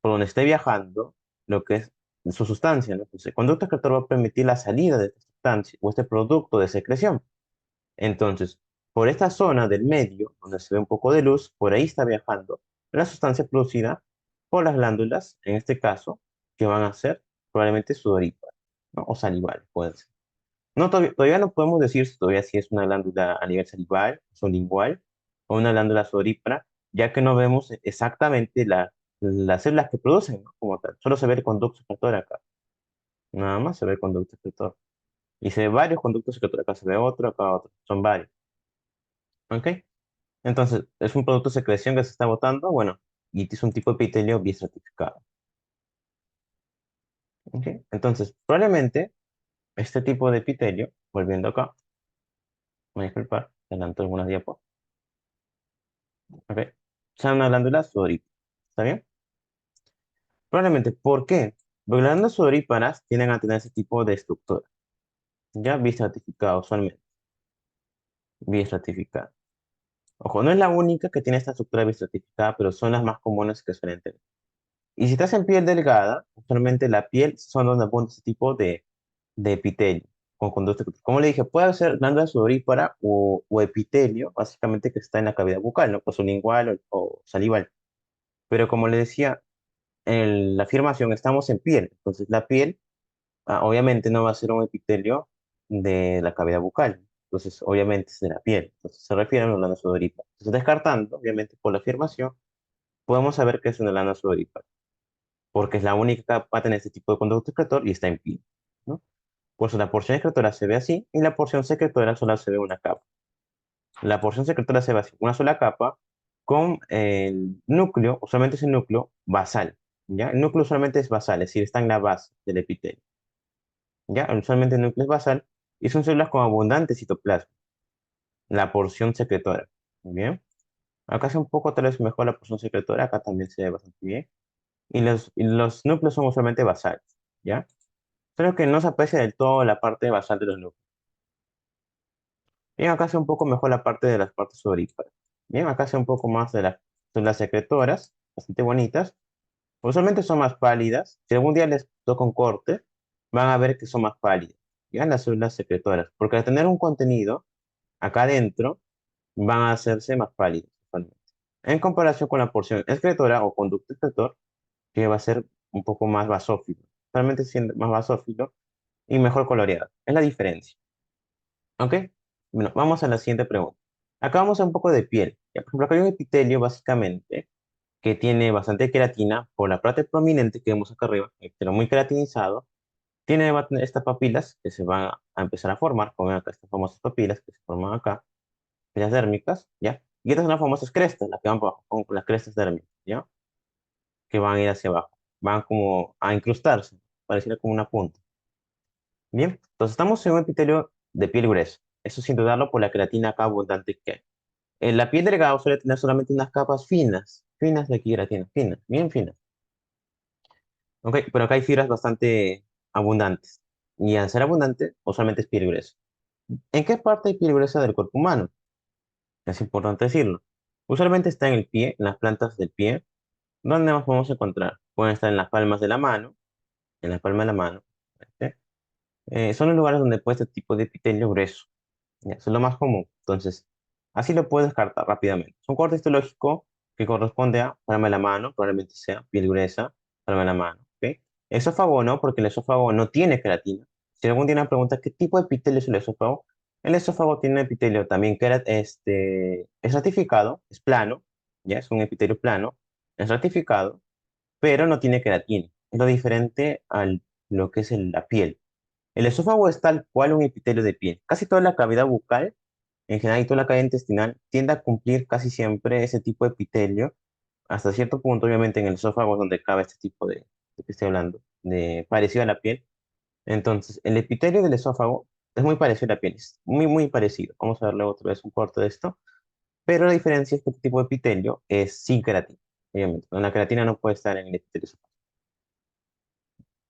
por donde esté viajando, lo que es su sustancia, ¿no? Entonces, el conducto excretor va a permitir la salida de esta sustancia o este producto de secreción. Entonces, por esta zona del medio, donde se ve un poco de luz, por ahí está viajando la sustancia producida por las glándulas, en este caso, que van a ser probablemente sudoríparas, ¿no? O salivales, pueden ser. No, todavía no podemos decir si todavía si es una glándula a nivel salival, sublingual, o una glándula sudorípara, ya que no vemos exactamente las células que producen, ¿no? Como tal. Solo se ve el conducto secretor acá. Nada más se ve el conducto secretor. Y se ve varios conductos secretor. Acá se ve otro, acá otro. Son varios. ¿Ok? Entonces, es un producto de secreción que se está botando, bueno, y es un tipo de epitelio bistratificado. ¿Ok? Entonces, probablemente este tipo de epitelio, volviendo acá, voy a disculpar, adelanto algunas diapos. ¿Ok? Sea una glándula sudorípara. ¿Está bien? Probablemente, ¿por qué? Porque las glándulas sudoríparas tienden a tener ese tipo de estructura. Ya bistratificada usualmente. Bistratificada. Ojo, no es la única que tiene esta estructura bistratificada, pero son las más comunes que suelen tener. Y si estás en piel delgada, usualmente la piel son donde abunda este tipo de epitelio. Con conducto, como le dije, puede ser glándula sudorípara o epitelio, básicamente que está en la cavidad bucal, ¿no? Pues lingual o salival. Pero como le decía, en la afirmación estamos en piel. Entonces la piel, obviamente no va a ser un epitelio de la cavidad bucal. Entonces, obviamente es de la piel. Entonces se refiere a una glándula sudorípara. Entonces, descartando, obviamente, por la afirmación, podemos saber que es una glándula sudorípara, porque es la única que va a tener este tipo de conducto excretor y está en piel, ¿no? Pues la porción excretora se ve así y la porción secretora solo se ve una capa. La porción secretora se ve así, una sola capa con el núcleo, usualmente es el núcleo basal, ¿ya? El núcleo usualmente es basal, es decir, está en la base del epitelio, ¿ya? Usualmente el núcleo es basal y son células con abundante citoplasma, la porción secretora, ¿muy bien? Acá es un poco tal vez mejor la porción secretora, acá también se ve bastante bien. Y los núcleos son usualmente basales, ¿ya? Creo que no se aprecia del todo la parte basal de los núcleos. Bien, acá se un poco mejor la parte de las partes sudoríparas. Bien, acá se un poco más de las células secretoras, bastante bonitas. Usualmente son más pálidas. Si algún día les toca un corte, van a ver que son más pálidas. Ya las células secretoras, porque al tener un contenido acá adentro, van a hacerse más pálidas, usualmente. En comparación con la porción excretora o conducto excretor, que va a ser un poco más basófilo. Realmente siendo más basófilo y mejor coloreado. Es la diferencia. ¿Ok? Bueno, vamos a la siguiente pregunta. Acá vamos a un poco de piel. Ya, por ejemplo, acá hay un epitelio básicamente que tiene bastante queratina por la parte prominente que vemos acá arriba, pero muy queratinizado. Va a tener estas papilas que se van a empezar a formar, como ven acá estas famosas papilas que se forman acá, las dérmicas, ¿ya? Y estas son las famosas crestas, las que van para abajo, como las crestas dérmicas, ¿ya? Que van a ir hacia abajo. Van como a incrustarse, pareciera como una punta. Bien, entonces estamos en un epitelio de piel gruesa. Eso sin dudarlo por la queratina acá abundante que hay. La piel delgada suele tener solamente unas capas finas, finas de queratina, finas, bien finas. Ok, pero acá hay fibras bastante abundantes. Y al ser abundante, usualmente es piel gruesa. ¿En qué parte hay piel gruesa del cuerpo humano? Es importante decirlo. Usualmente está en el pie, en las plantas del pie. ¿Dónde más podemos encontrar? Pueden estar en las palmas de la mano, en la palma de la mano. ¿Sí? Son los lugares donde puede este tipo de epitelio grueso. Ya, eso es lo más común. Entonces, así lo puedes descartar rápidamente. Es un corte histológico que corresponde a palma de la mano, probablemente sea piel gruesa, palma de la mano. ¿Ok? Esófago no, porque el esófago no tiene queratina. Si algún día me pregunta qué tipo de epitelio es el esófago tiene un epitelio también que es ratificado, es plano, ya es un epitelio plano, es ratificado, pero no tiene queratina. Es lo diferente a lo que es la piel. El esófago es tal cual un epitelio de piel. Casi toda la cavidad bucal, en general, y toda la cavidad intestinal, tiende a cumplir casi siempre ese tipo de epitelio. Hasta cierto punto, obviamente, en el esófago es donde cabe este tipo de que estoy hablando, de parecido a la piel. Entonces, el epitelio del esófago es muy parecido a la piel, es muy, muy parecido. Vamos a darle otra vez un corte de esto. Pero la diferencia es que este tipo de epitelio es sin queratina, obviamente. La queratina no puede estar en el epitelio esofágico.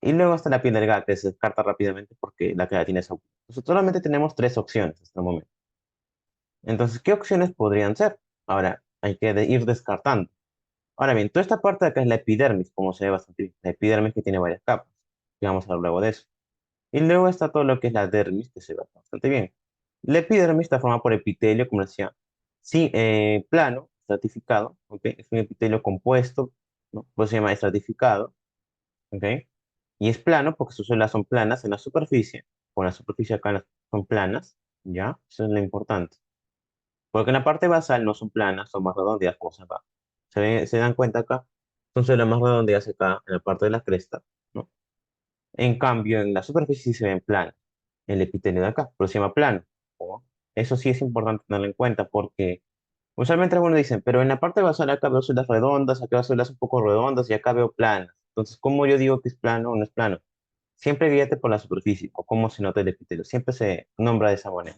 Y luego está la piel delgada, que se descarta rápidamente porque la queratina es amplia. Entonces, solamente tenemos tres opciones hasta el momento. Entonces, ¿qué opciones podrían ser? Ahora, hay que ir descartando. Ahora bien, toda esta parte de acá es la epidermis, como se ve bastante bien. La epidermis que tiene varias capas. Y vamos a hablar luego de eso. Y luego está todo lo que es la dermis, que se ve bastante bien. La epidermis está formada por epitelio, como decía, sí, plano, estratificado, ¿ok? Es un epitelio compuesto, ¿no? Pues se llama estratificado, ¿ok? Y es plano porque sus células son planas en la superficie, con la superficie acá son planas, ¿ya? Eso es lo importante. Porque en la parte basal no son planas, son más redondeadas, como se acá. Se dan cuenta acá, son células más redondeadas acá en la parte de la cresta, ¿no? En cambio, en la superficie sí se ven planas, el epitelio de acá, pero se llama plano. ¿No? Eso sí es importante tenerlo en cuenta porque usualmente algunos dicen, pero en la parte basal acá veo células redondas, acá veo células un poco redondas y acá veo planas. Entonces, ¿cómo yo digo que es plano o no es plano? Siempre guíate por la superficie o cómo se nota el epitelio. Siempre se nombra de esa manera.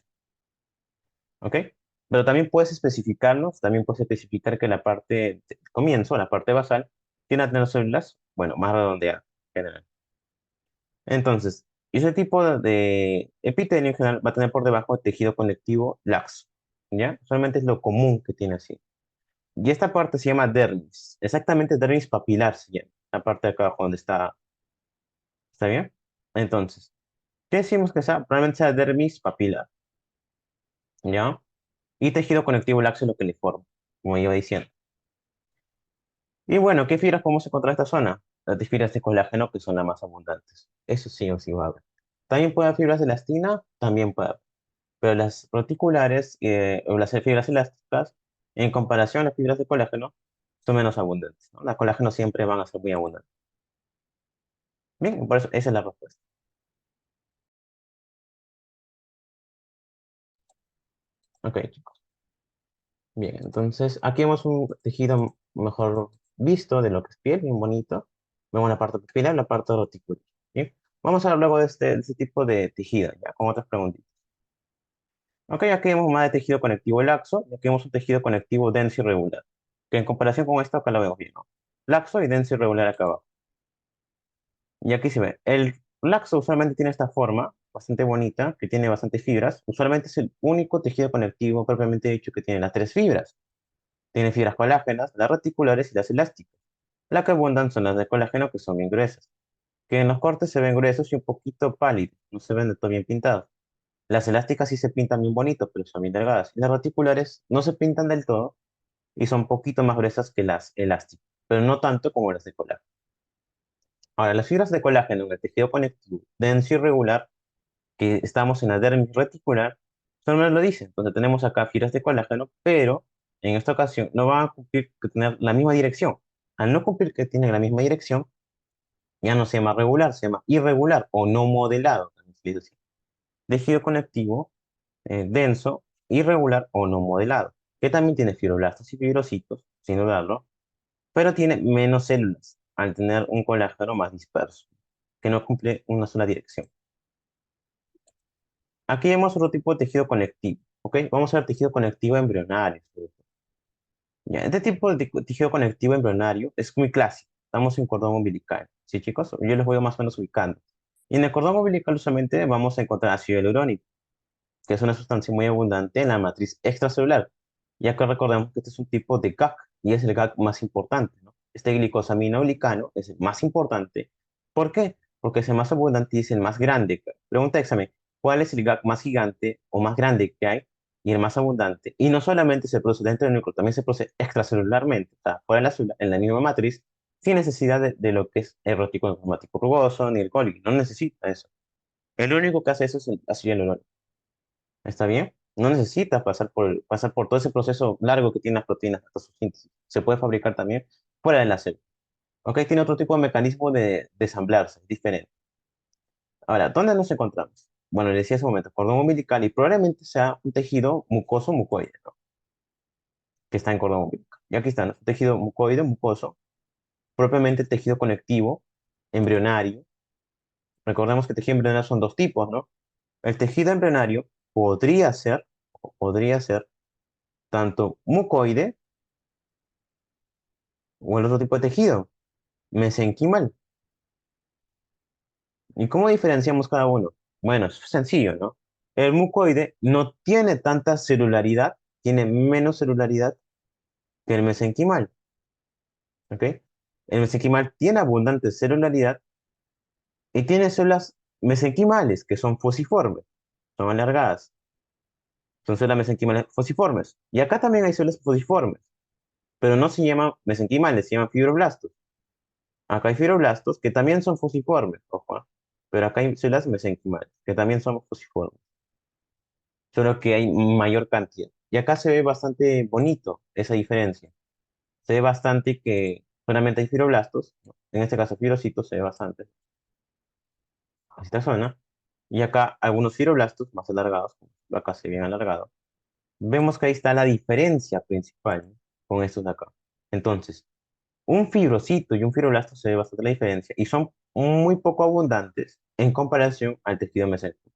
¿Ok? Pero también puedes especificarlo, también puedes especificar que la parte, el comienzo, la parte basal, tiene a tener células, bueno, más redondeadas en general. Entonces, ese tipo de epitelio en general va a tener por debajo tejido conectivo laxo, ¿ya? Solamente es lo común que tiene así. Y esta parte se llama dermis, exactamente dermis papilar se llama, la parte de acá abajo donde ¿está bien? Entonces, ¿qué decimos que sea? Probablemente sea dermis papilar, ¿ya? Y tejido conectivo laxo es lo que le forma, como iba diciendo. Y bueno, ¿qué fibras podemos encontrar en esta zona? Las de fibras de colágeno, que son las más abundantes. Eso sí o sí va a haber. También puede haber fibras de elastina, también puede haber. Pero las reticulares o las fibras elásticas, en comparación a las fibras de colágeno, son menos abundantes, ¿no? Las colágeno siempre van a ser muy abundantes. Bien, por eso esa es la respuesta. Ok, chicos. Bien, entonces aquí vemos un tejido mejor visto de lo que es piel, bien bonito. Vemos la parte pupilar, la parte reticular. Bien, vamos a hablar luego de este tipo de tejido, ya, con otras preguntas. Ok, aquí vemos más de tejido conectivo laxo, y aquí vemos un tejido conectivo denso y regular, que en comparación con esto acá lo vemos bien, ¿no? Laxo y denso y regular acá abajo. Y aquí se ve, el laxo usualmente tiene esta forma bastante bonita, que tiene bastantes fibras. Usualmente es el único tejido conectivo propiamente dicho que tiene las tres fibras. Tiene fibras colágenas, las reticulares y las elásticas. Las que abundan son las de colágeno, que son bien gruesas, que en los cortes se ven gruesos y un poquito pálidos, no se ven de todo bien pintados. Las elásticas sí se pintan bien bonitos, pero son bien delgadas. Y las reticulares no se pintan del todo y son un poquito más gruesas que las elásticas, pero no tanto como las de colágeno. Ahora, las fibras de colágeno en el tejido conectivo denso y regular, que estamos en la dermis reticular, solo lo dice. Entonces tenemos acá fibras de colágeno, pero en esta ocasión no van a cumplir que tener la misma dirección. Al no cumplir que tienen la misma dirección, ya no se llama regular, se llama irregular o no modelado, también se le dice así. Tejido conectivo denso, irregular o no modelado, que también tiene fibroblastos y fibrocitos, sin dudarlo, pero tiene menos células al tener un colágeno más disperso, que no cumple una sola dirección. Aquí vemos otro tipo de tejido conectivo, ¿ok? Vamos a ver tejido conectivo embrionario. Sobre todo. Ya, este tipo de tejido conectivo embrionario es muy clásico. Estamos en cordón umbilical, ¿sí, chicos? Yo les voy más o menos ubicando. Y en el cordón umbilical usualmente vamos a encontrar ácido hialurónico, que es una sustancia muy abundante en la matriz extracelular, ya que recordemos que este es un tipo de GAG y es el GAG más importante, ¿no? Este glicosaminoglicano es el más importante. ¿Por qué? Porque es el más abundante y es el más grande. Pregunta de examen, ¿cuál es el GAG más gigante o más grande que hay y el más abundante? Y no solamente se produce dentro del núcleo, también se produce extracelularmente, o sea, fuera de la célula, en la misma matriz, sin necesidad de lo que es el retículo enzimático rugoso ni el Golgi. No necesita eso. El único que hace eso es el ácido hialurónico. ¿Está bien? No necesita pasar por todo ese proceso largo que tienen las proteínas hasta su síntesis. Se puede fabricar también fuera de la célula. ¿Ok? Tiene otro tipo de mecanismo de ensamblarse, diferente. Ahora, ¿dónde nos encontramos? Bueno, le decía hace un momento, cordón umbilical y probablemente sea un tejido mucoso mucoide, ¿no? Que está en cordón umbilical. Y aquí está, ¿no? Tejido mucoide, mucoso, propiamente tejido conectivo, embrionario. Recordemos que tejido embrionario son dos tipos, ¿no? El tejido embrionario podría ser tanto mucoide o el otro tipo de tejido, mesenquimal. ¿Y cómo diferenciamos cada uno? Bueno, es sencillo, ¿no? El mucoide no tiene tanta celularidad, tiene menos celularidad que el mesenquimal, ¿ok? El mesenquimal tiene abundante celularidad y tiene células mesenquimales, que son fosiformes, son alargadas, son células mesenquimales fosiformes. Y acá también hay células fosiformes, pero no se llaman mesenquimales, se llaman fibroblastos. Acá hay fibroblastos que también son fosiformes, ojo, ¿ah? Pero acá hay células mesenquimales, que también son fosiformes, solo que hay mayor cantidad. Y acá se ve bastante bonito esa diferencia. Se ve bastante que solamente hay fibroblastos, ¿no? En este caso fibrocitos se ve bastante, en esta zona. Y acá algunos fibroblastos más alargados, como acá se ven alargados. Vemos que ahí está la diferencia principal, ¿no? Con estos de acá. Entonces, un fibrocito y un fibroblasto se ve bastante la diferencia y son muy poco abundantes en comparación al tejido mesentérico.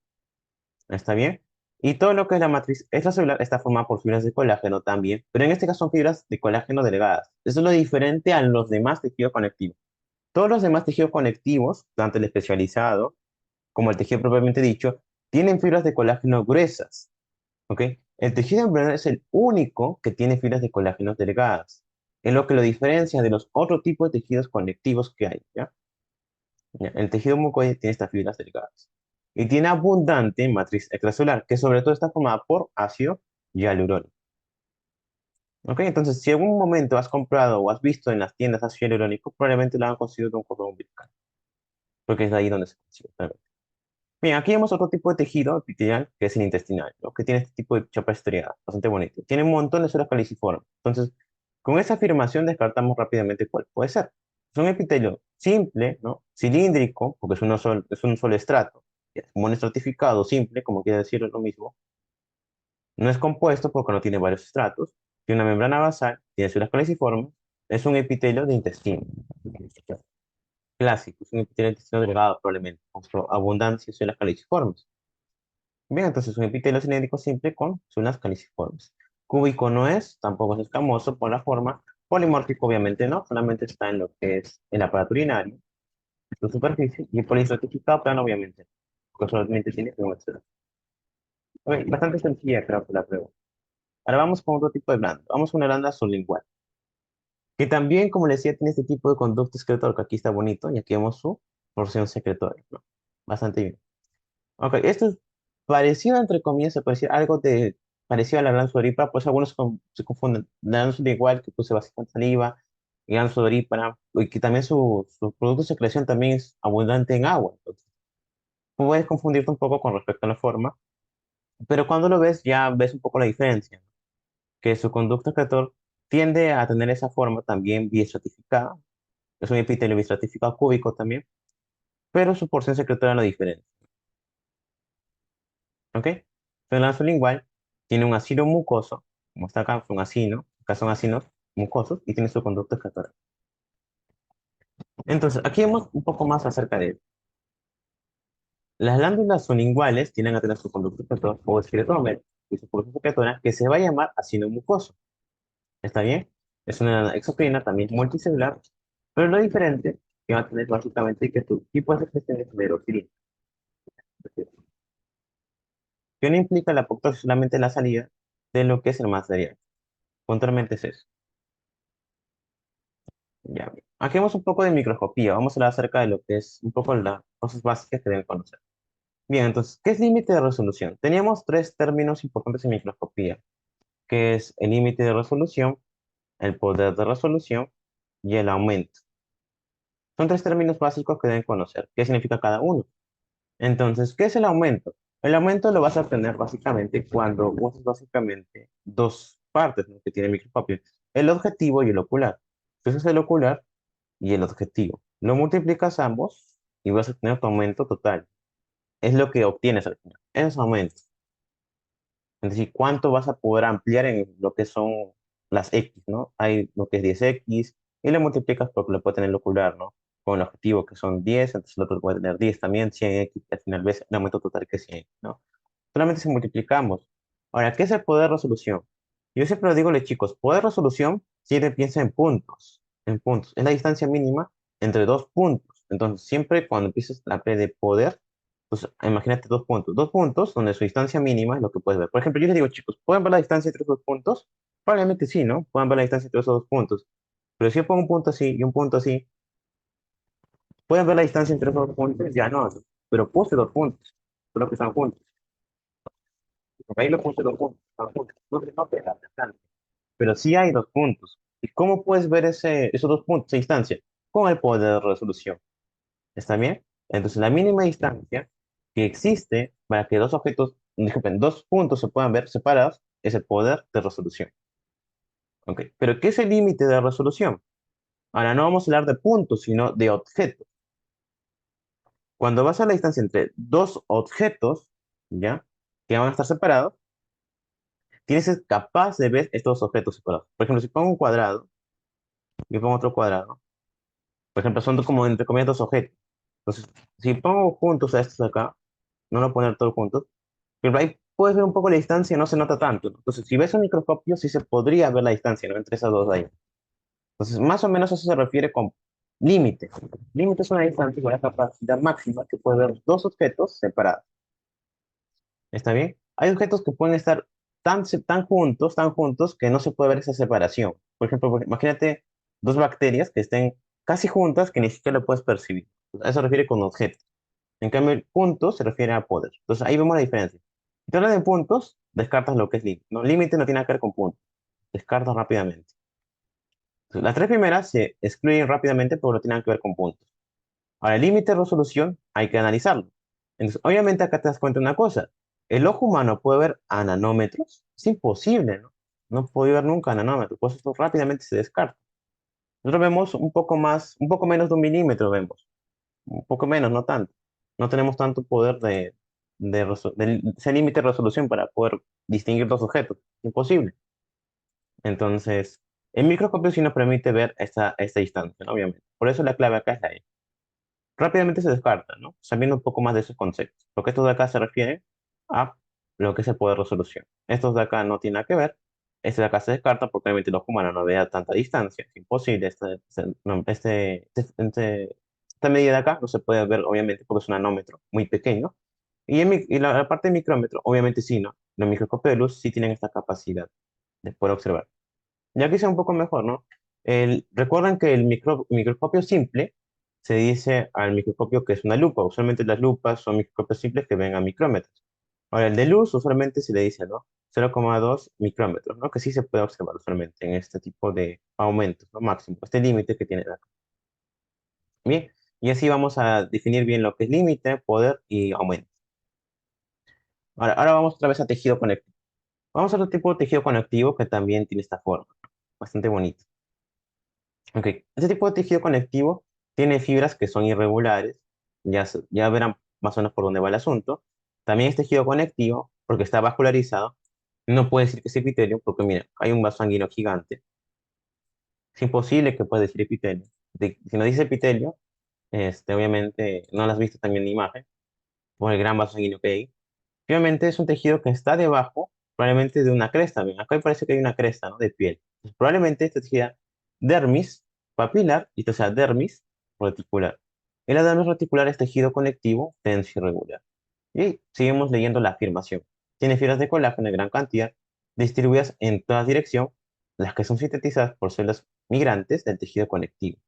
¿Está bien? Y todo lo que es la matriz extracelular está formada por fibras de colágeno también, pero en este caso son fibras de colágeno delgadas. Eso es lo diferente a los demás tejidos conectivos. Todos los demás tejidos conectivos, tanto el especializado como el tejido propiamente dicho, tienen fibras de colágeno gruesas. ¿Ok? El tejido embrionar es el único que tiene fibras de colágeno delgadas. Es lo que lo diferencia de los otros tipos de tejidos conectivos que hay, ¿ya? Ya, el tejido mucoide tiene estas fibras delgadas. Y tiene abundante matriz extracelular, que sobre todo está formada por ácido hialurónico. ¿Ok? Entonces, si en algún momento has comprado o has visto en las tiendas ácido hialurónico, probablemente lo han conseguido de un cordón umbilical, porque es de ahí donde se consigue. Bien, aquí vemos otro tipo de tejido epitelial, que es el intestinal, ¿no? Que tiene este tipo de chapa estriada, bastante bonito. Tiene un montón de células caliciformes. Entonces, con esa afirmación descartamos rápidamente cuál puede ser. Es un epitelio simple, ¿no? Cilíndrico, porque es un solo estrato. Es como un estratificado simple, como quiere decir lo mismo. No es compuesto porque no tiene varios estratos. Tiene una membrana basal, tiene células caliciformes. Es un epitelio de intestino clásico, es un epitelio de intestino delgado probablemente, con su abundancia de células caliciformes. Bien, entonces un epitelio cilíndrico simple con células caliciformes. Cúbico no es, tampoco es escamoso por la forma. Polimórfico obviamente no, solamente está en lo que es el aparato urinario, su superficie, y polistratificado plano obviamente, no, porque solamente tiene un extremo. Ok, bastante sencilla creo que la pregunta. Ahora vamos con otro tipo de glanda. Vamos con una glanda sublingual, que también, como les decía, tiene este tipo de conducto excretor, que aquí está bonito, y aquí vemos su porción secretoria, ¿no? Bastante bien. Ok, esto es parecido, entre comillas, se puede decir algo de parecido a la glándula sudorípara, pues algunos se confunden. La glándula igual que puse bastante saliva, y glándula sudorípara, y que también su producto de secreción también es abundante en agua. Entonces, puedes confundirte un poco con respecto a la forma, pero cuando lo ves ya ves un poco la diferencia, ¿no? Que su conducto excretor tiende a tener esa forma también biestratificada, es un epitelio biestratificado cúbico también, pero su porción secretora no diferente. ¿Ok? El lazo lingual tiene un ácido mucoso, como está acá, son acino, acá son ácidos mucosos y tiene su conducto excretor. Entonces, aquí vemos un poco más acerca de él. Las glándulas sublinguales tienen a tener su conducto excretor o excretómero y su porción secretora que se va a llamar ácido mucoso. ¿Está bien? Es una exocrina también multicelular, pero lo diferente que va a tener básicamente que su tipo de secreción es merocilina, que no implica la apoptosis solamente la salida de lo que es el material. Puntualmente es eso. Ya. Aquí vemos un poco de microscopía. Vamos a hablar acerca de lo que es un poco las cosas básicas que deben conocer. Bien, entonces, ¿qué es límite de resolución? Teníamos tres términos importantes en microscopía, que es el límite de resolución, el poder de resolución y el aumento. Son tres términos básicos que deben conocer. ¿Qué significa cada uno? Entonces, ¿qué es el aumento? El aumento lo vas a obtener básicamente cuando usas básicamente dos partes, ¿no?, que tiene el microscopio, el objetivo y el ocular. Entonces, el ocular y el objetivo. Lo multiplicas ambos y vas a tener tu aumento total. Es lo que obtienes al final. Es aumento. Es decir, cuánto vas a poder ampliar en lo que son las X, ¿no? Hay lo que es 10X y lo multiplicas porque lo puede tener el ocular, ¿no? Con el objetivo que son 10, entonces el otro puede tener 10 también, 100X, y al final ves el aumento total que es 100, ¿no? Solamente si multiplicamos. Ahora, ¿qué es el poder de resolución? Yo siempre lo digo, chicos, poder de resolución siempre piensa en puntos, en puntos. Es la distancia mínima entre dos puntos. Entonces, siempre cuando empieces la P de poder, pues imagínate dos puntos donde su distancia mínima es lo que puedes ver. Por ejemplo, yo les digo, chicos, ¿pueden ver la distancia entre esos dos puntos? Probablemente sí, ¿no? Pueden ver la distancia entre esos dos puntos. Pero si yo pongo un punto así y un punto así, ¿pueden ver la distancia entre esos dos puntos? Ya no, ¿no? Pero puse dos puntos, solo que están juntos. Porque ahí lo puse dos puntos, están juntos. No se nota la distancia. Pero sí hay dos puntos. ¿Y cómo puedes ver esos dos puntos a distancia? Con el poder de resolución. ¿Está bien? Entonces, la mínima distancia que existe para que dos objetos, disculpen, dos puntos se puedan ver separados es el poder de resolución. ¿Ok? Pero ¿qué es el límite de resolución? Ahora no vamos a hablar de puntos, sino de objetos. Cuando vas a la distancia entre dos objetos, ¿ya? Que van a estar separados, tienes que ser capaz de ver estos objetos separados. Por ejemplo, si pongo un cuadrado y pongo otro cuadrado, por ejemplo, son como entre comillas dos objetos. Entonces, si pongo juntos a estos de acá, no lo voy a poner todos juntos, pero ahí puedes ver un poco la distancia, no se nota tanto, ¿no? Entonces, si ves un microscopio, sí se podría ver la distancia, ¿no? Entre esas dos de ahí. Entonces, más o menos eso se refiere con límite. Límite es una distancia con la capacidad máxima que puede ver dos objetos separados. ¿Está bien? Hay objetos que pueden estar tan juntos, que no se puede ver esa separación. Por ejemplo, imagínate dos bacterias que estén casi juntas que ni siquiera lo puedes percibir. A eso se refiere con objetos. En cambio, el punto se refiere a poder. Entonces, ahí vemos la diferencia. Si te hablas de puntos, descartas lo que es límite. No, límite no tiene nada que ver con puntos. Descartas rápidamente. Entonces, las tres primeras se excluyen rápidamente porque no tienen nada que ver con puntos. Ahora, el límite de resolución hay que analizarlo. Entonces, obviamente acá te das cuenta de una cosa. El ojo humano puede ver a nanómetros. Es imposible, ¿no? No puede ver nunca a nanómetros. Pues esto rápidamente se descarta. Nosotros vemos un poco más, un poco menos de un milímetro vemos. Un poco menos, no tanto. No tenemos tanto poder de ese límite de resolución para poder distinguir dos objetos. Imposible. Entonces, el microscopio sí nos permite ver esta distancia, ¿no? Obviamente. Por eso la clave acá es la E. Rápidamente se descarta, ¿no? Sabiendo un poco más de esos conceptos. Porque estos de acá se refiere a lo que es el poder de resolución. Estos de acá no tienen nada que ver. Este de acá se descarta porque obviamente los humanos no vean tanta distancia. Es imposible. Esta medida de acá no se puede ver, obviamente, porque es un nanómetro muy pequeño. Y la parte de micrómetro, obviamente sí, ¿no? Los microscopios de luz sí tienen esta capacidad de poder observar. Ya que sea un poco mejor, ¿no? Recuerden que el microscopio simple se dice al microscopio que es una lupa. Usualmente las lupas son microscopios simples que ven a micrómetros. Ahora, el de luz usualmente se le dice, ¿no? 0,2 micrómetros, ¿no? Que sí se puede observar usualmente en este tipo de aumentos, ¿no? Máximo, este límite que tiene acá. Bien, y así vamos a definir bien lo que es límite, poder y aumento. Ahora vamos otra vez a tejido conectivo. Vamos a otro tipo de tejido conectivo que también tiene esta forma, bastante bonito. Ok, este tipo de tejido conectivo tiene fibras que son irregulares, ya verán más o menos por dónde va el asunto. También es tejido conectivo porque está vascularizado. No puede decir que es epitelio porque, mira, hay un vaso sanguíneo gigante. Es imposible que pueda decir epitelio. Si no dice epitelio, obviamente no lo has visto también en la imagen, por el gran vaso sanguíneo que hay. Obviamente es un tejido que está debajo, probablemente de una cresta. Bien, acá parece que hay una cresta, ¿no? De piel. Entonces, probablemente esta sea dermis papilar y esta sea dermis reticular. Y la dermis reticular es tejido conectivo denso y regular. Y seguimos leyendo la afirmación. Tiene fibras de colágeno en gran cantidad, distribuidas en toda dirección, las que son sintetizadas por células migrantes del tejido conectivo.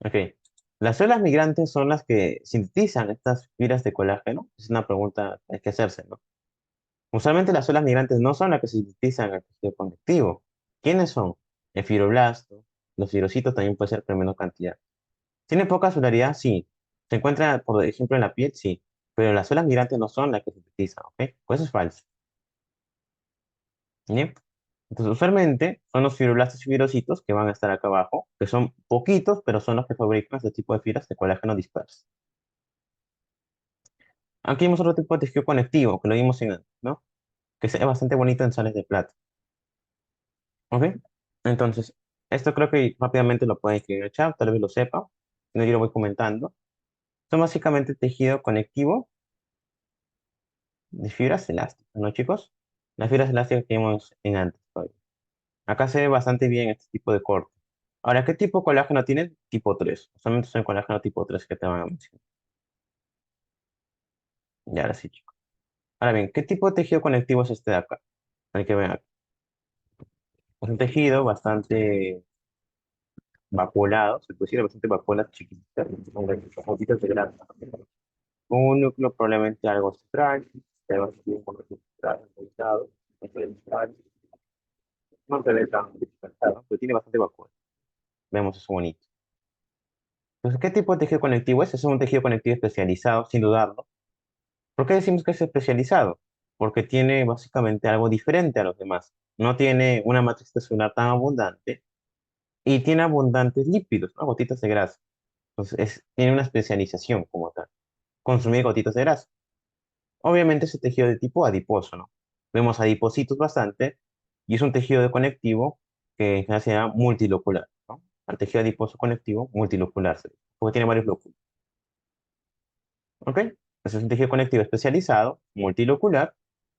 Ok. Las células migrantes son las que sintetizan estas fibras de colágeno. Es una pregunta que hay que hacerse, ¿no? Usualmente las células migrantes no son las que sintetizan el tejido conectivo. ¿Quiénes son? El fibroblasto, los fibrocitos también puede ser, pero en menor cantidad. ¿Tiene poca celularidad? Sí. ¿Se encuentra, por ejemplo, en la piel? Sí. Pero las células migrantes no son las que sintetizan, ¿ok? Pues eso es falso. ¿Bien? Entonces, usualmente son los fibroblastos y fibrocitos que van a estar acá abajo, que son poquitos, pero son los que fabrican este tipo de fibras de colágeno dispersas. Aquí vemos otro tipo de tejido conectivo, que lo vimos en antes, ¿no? Que es bastante bonito en sales de plata. ¿Ok? Entonces, esto creo que rápidamente lo pueden escribir en el chat, tal vez lo sepa. Si no, yo lo voy comentando. Son básicamente tejido conectivo de fibras elásticas, ¿no, chicos? Las fibras elásticas que vimos en antes todavía. Acá se ve bastante bien este tipo de corte. Ahora, ¿qué tipo de colágeno tienen? tipo 3. Solamente son colágeno tipo 3 que te van a mencionar. Y ahora sí, chicos. Ahora bien, ¿qué tipo de tejido conectivo es este de acá? El que ven acá. Es un tejido bastante vacuolado, se puede decir, bastante vacuolas chiquititas, con gotitas de grasa. Un núcleo probablemente algo central, algo así, un poco central, delicado, no se ve tan dispersado, pero tiene bastante vacuola. Vemos eso bonito. Entonces, ¿qué tipo de tejido conectivo es? Es un tejido conectivo especializado, sin dudarlo. ¿Por qué decimos que es especializado? Porque tiene básicamente algo diferente a los demás. No tiene una matriz celular tan abundante y tiene abundantes lípidos, ¿no? Gotitas de grasa. Entonces, tiene una especialización como tal. Consumir gotitas de grasa. Obviamente es un tejido de tipo adiposo, ¿no? Vemos adipocitos bastante y es un tejido de conectivo que en general se llama multilocular, ¿no? El tejido adiposo conectivo multilocular, porque tiene varios lóculos. ¿Ok? Entonces es un tejido conectivo especializado, multilocular,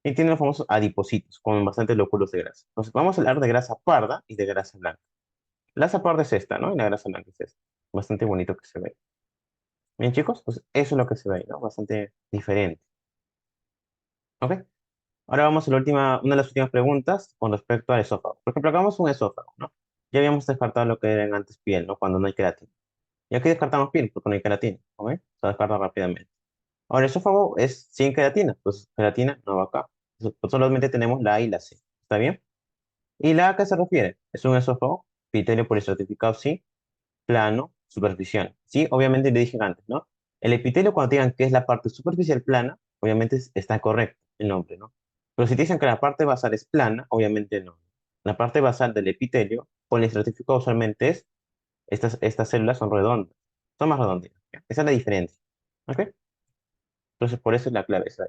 y tiene los famosos adipocitos, con bastantes lóculos de grasa. Entonces vamos a hablar de grasa parda y de grasa blanca. La grasa parda es esta, ¿no? Y la grasa blanca es esta. Bastante bonito que se ve. Bien, chicos, pues eso es lo que se ve, ¿no? Bastante diferente. ¿Ok? Ahora vamos a una de las últimas preguntas con respecto al esófago. Por ejemplo, hagamos un esófago, ¿no? Ya habíamos descartado lo que era antes piel, ¿no? Cuando no hay queratina. Y aquí descartamos piel porque no hay queratina, ¿ok? Se descarta rápidamente. Ahora, el esófago es sin queratina, pues queratina no va acá. Pues solamente tenemos la A y la C, ¿está bien? ¿Y la A a qué se refiere? Es un esófago, epitelio polistratificado, sí, plano, superficial. Sí, obviamente le dije antes, ¿no? El epitelio, cuando te digan que es la parte superficial plana, obviamente está correcto el nombre, ¿no? Pero si te dicen que la parte basal es plana, obviamente no. La parte basal del epitelio polistratificado usualmente estas células son redondas, son más redonditas. ¿Ya? Esa es la diferencia. ¿Ok? Entonces, por eso es la clave esa.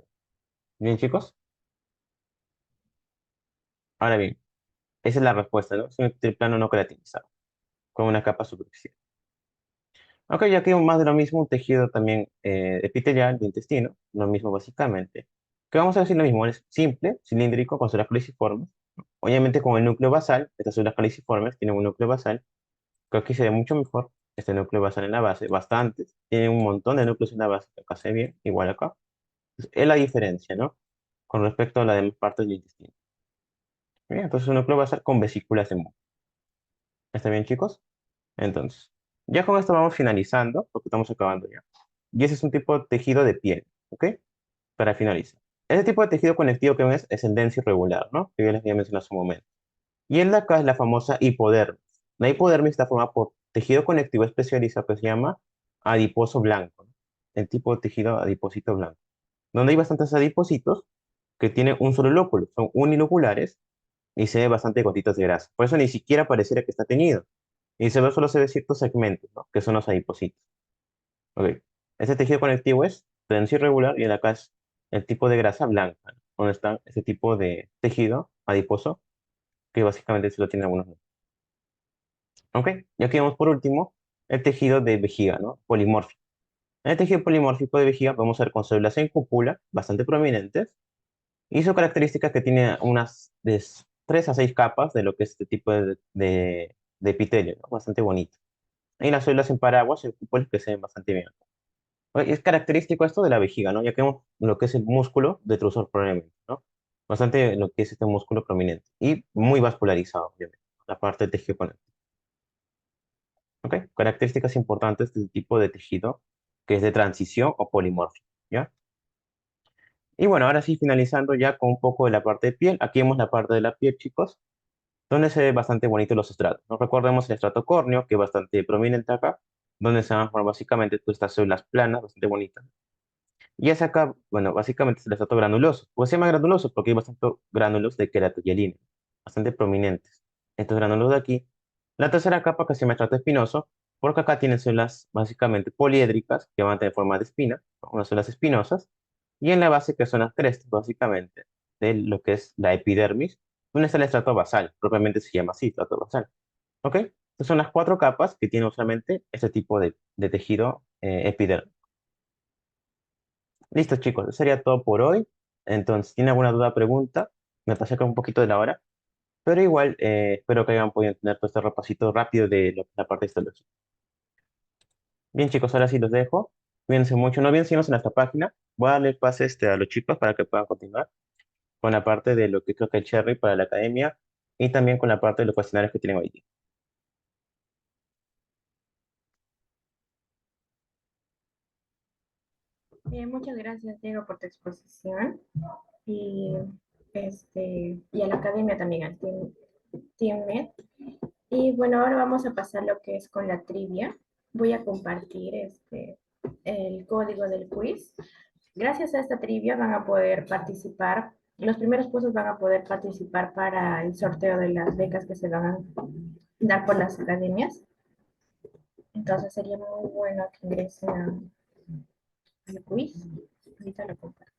Bien, chicos. Ahora bien, esa es la respuesta, ¿no? Es un epitelio plano no queratinizado, con una capa superficial. Ok, ya que más de lo mismo, un tejido también epitelial de intestino, lo mismo básicamente. Que vamos a decir lo mismo, es simple, cilíndrico, con células caliciformes. Obviamente con el núcleo basal, estas células caliciformes tienen un núcleo basal, que aquí se ve mucho mejor, este núcleo basal en la base, bastantes, tiene un montón de núcleos en la base, acá se ve bien, igual acá. Es la diferencia, ¿no? Con respecto a la demás partes del intestino. Bien, entonces un núcleo basal con vesículas de muco. ¿Está bien, chicos? Entonces, ya con esto vamos finalizando, porque estamos acabando ya. Y ese es un tipo de tejido de piel, ¿ok? Para finalizar. Ese tipo de tejido conectivo que ves es el denso irregular, ¿no? Que yo les había mencionado hace un momento. Y el de acá es la famosa hipodermis. La hipodermis está formada por tejido conectivo especializado que se llama adiposo blanco, ¿no? El tipo de tejido adiposito blanco. Donde hay bastantes adipocitos que tienen un solo lóculo, son uniloculares y se ve bastante gotitas de grasa. Por eso ni siquiera pareciera que está teñido. Y solo se ve ciertos segmentos, ¿no? Que son los adipocitos. Ok. Este tejido conectivo es denso irregular y el acá es el tipo de grasa blanca, ¿no? Donde está ese tipo de tejido adiposo que básicamente se lo tiene algunos. Ok. Y aquí vemos por último el tejido de vejiga, ¿no? Polimórfico. En el tejido polimórfico de vejiga vamos a ver con células en cúpula bastante prominentes y su característica es que tiene unas de 3 a 6 capas de lo que es este tipo de epitelio, ¿no? Bastante bonito. Y las células en paraguas, en cúpulas que se ven bastante bien. Oye, es característico esto de la vejiga, ¿no? Ya que vemos lo que es el músculo detrusor prominente, ¿no? Bastante lo que es este músculo prominente y muy vascularizado, obviamente, la parte del tejido conectivo. ¿Ok? Características importantes del tipo de tejido que es de transición o polimórfico, ¿ya? Y bueno, ahora sí, finalizando ya con un poco de la parte de piel. Aquí vemos la parte de la piel, chicos, donde se ve bastante bonito los estratos. ¿No? Recordemos el estrato córneo, que es bastante prominente acá, donde se van a formar básicamente todas estas células planas, bastante bonitas. Y es acá, bueno, básicamente es el estrato granuloso. ¿Por qué se llama granuloso? Porque hay bastante gránulos de queratoyelina, bastante prominentes. Estos gránulos de aquí. La tercera capa que se llama estrato espinoso, porque acá tienen células básicamente poliédricas, que van a tener forma de espina, ¿no? Unas células espinosas. Y en la base, que son las crestas, básicamente, de lo que es la epidermis, donde está el estrato basal, propiamente se llama así, estrato basal. ¿Ok? Estas son las cuatro capas que tiene usualmente este tipo de tejido epidérmico. Listo, chicos, eso sería todo por hoy. Entonces, si ¿tiene alguna duda o pregunta? Me pasé con un poquito de la hora, pero igual espero que hayan podido tener todo este repasito rápido de la parte histológica. Bien, chicos, ahora sí los dejo. Cuídense mucho. No olviden seguirnos en nuestra página. Voy a darle pase a los chicos para que puedan continuar con la parte de lo que creo que el Cherry para la academia y también con la parte de los cuestionarios que tienen hoy día. Muchas gracias, Diego, por tu exposición y, y a la academia también, al Team Med. Y bueno, ahora vamos a pasar lo que es con la trivia. Voy a compartir el código del quiz. Gracias a esta trivia van a poder participar, los primeros puestos van a poder participar para el sorteo de las becas que se van a dar por las academias. Entonces sería muy bueno que ingresen al quiz. Ahorita lo comparto.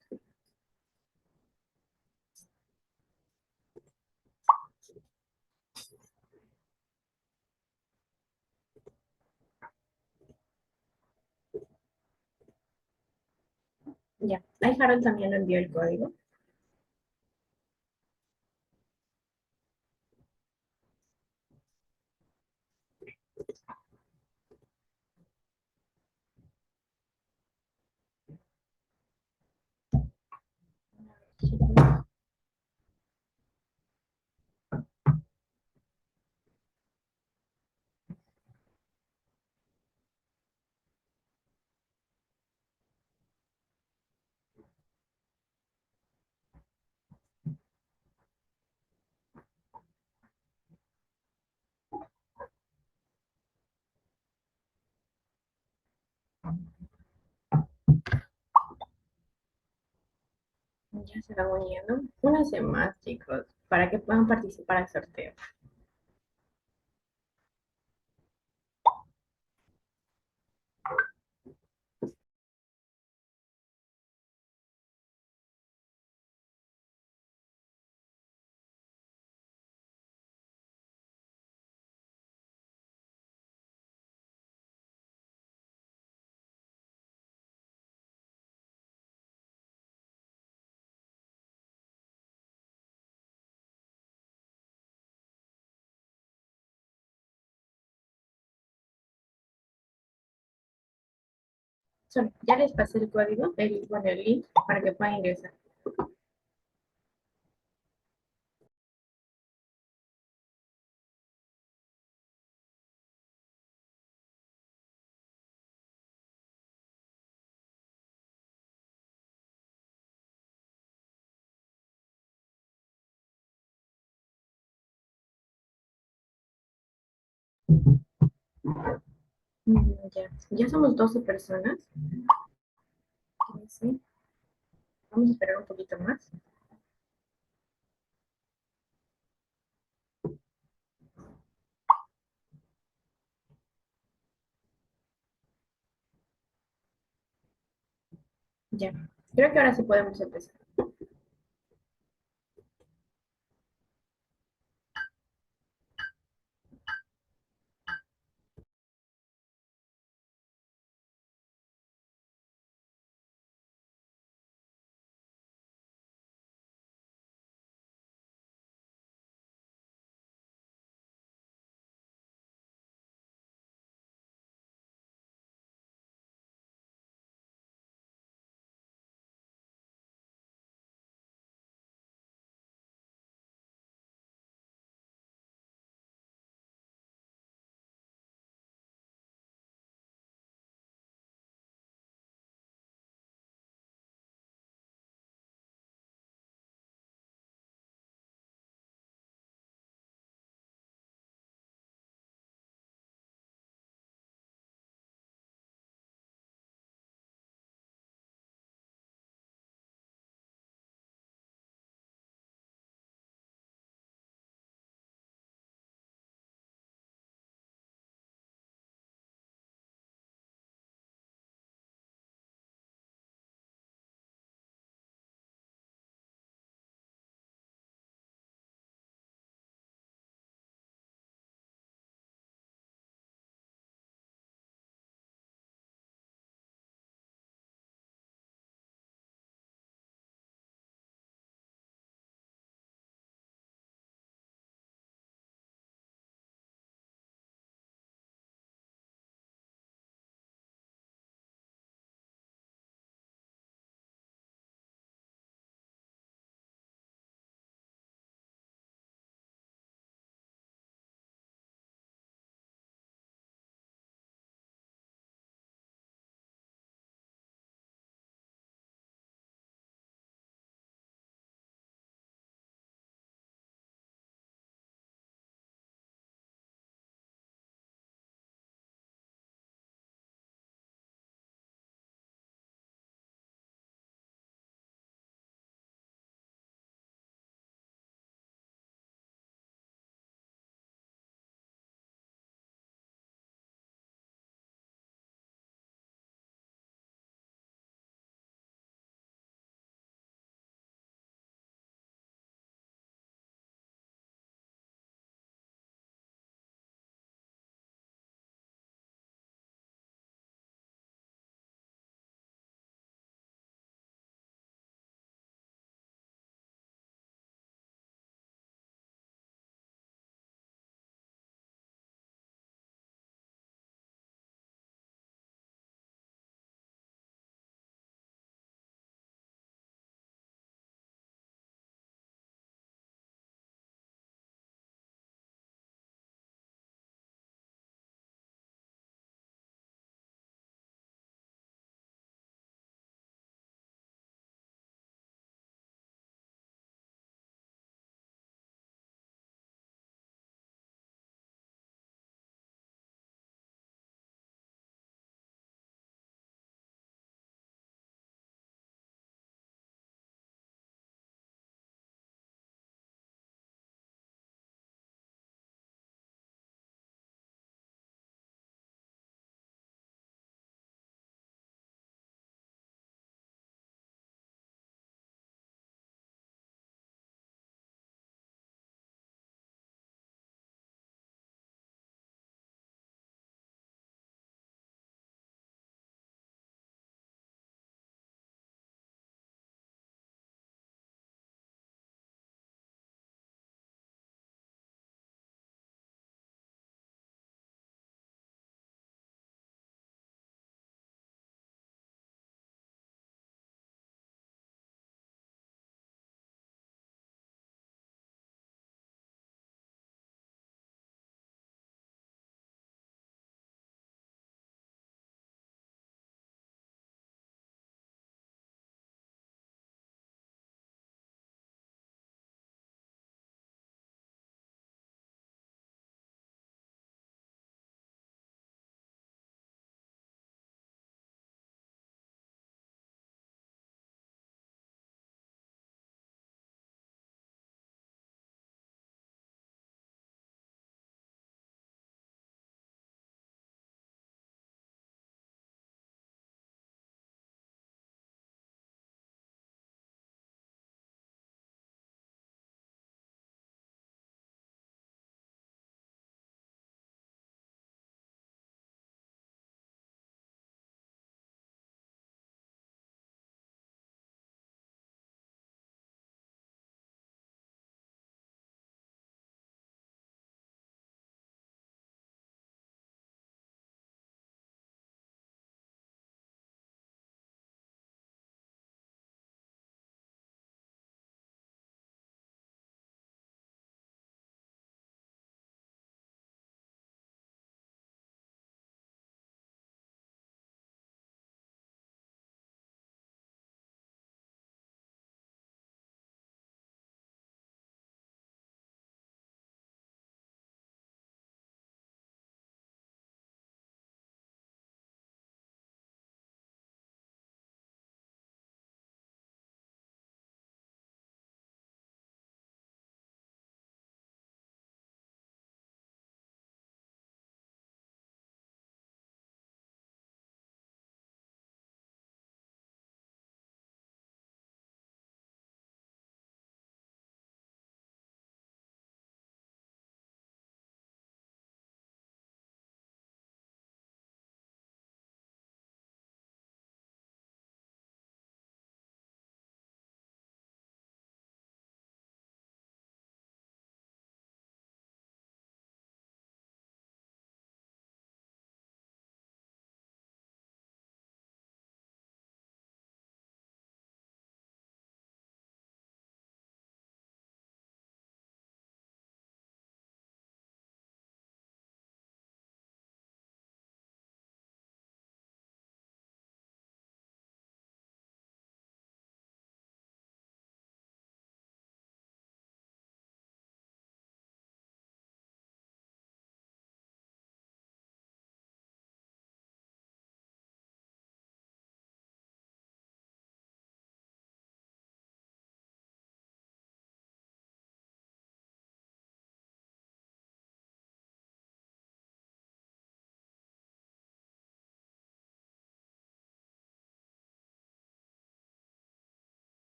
Ya, ahí Harold también lo envió el código. Ya se van uniendo. Únanse más, chicos, para que puedan participar al sorteo. Ya les pasé el código, bueno, el link para que puedan ingresar. Ya somos 12 personas. Sí, vamos a esperar un poquito más. Ya, creo que ahora sí podemos empezar.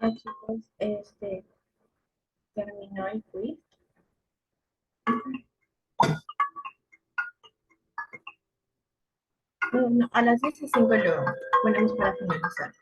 Ah, chicos, terminó el quiz. No, no, a las 15 lo ponemos para finalizar.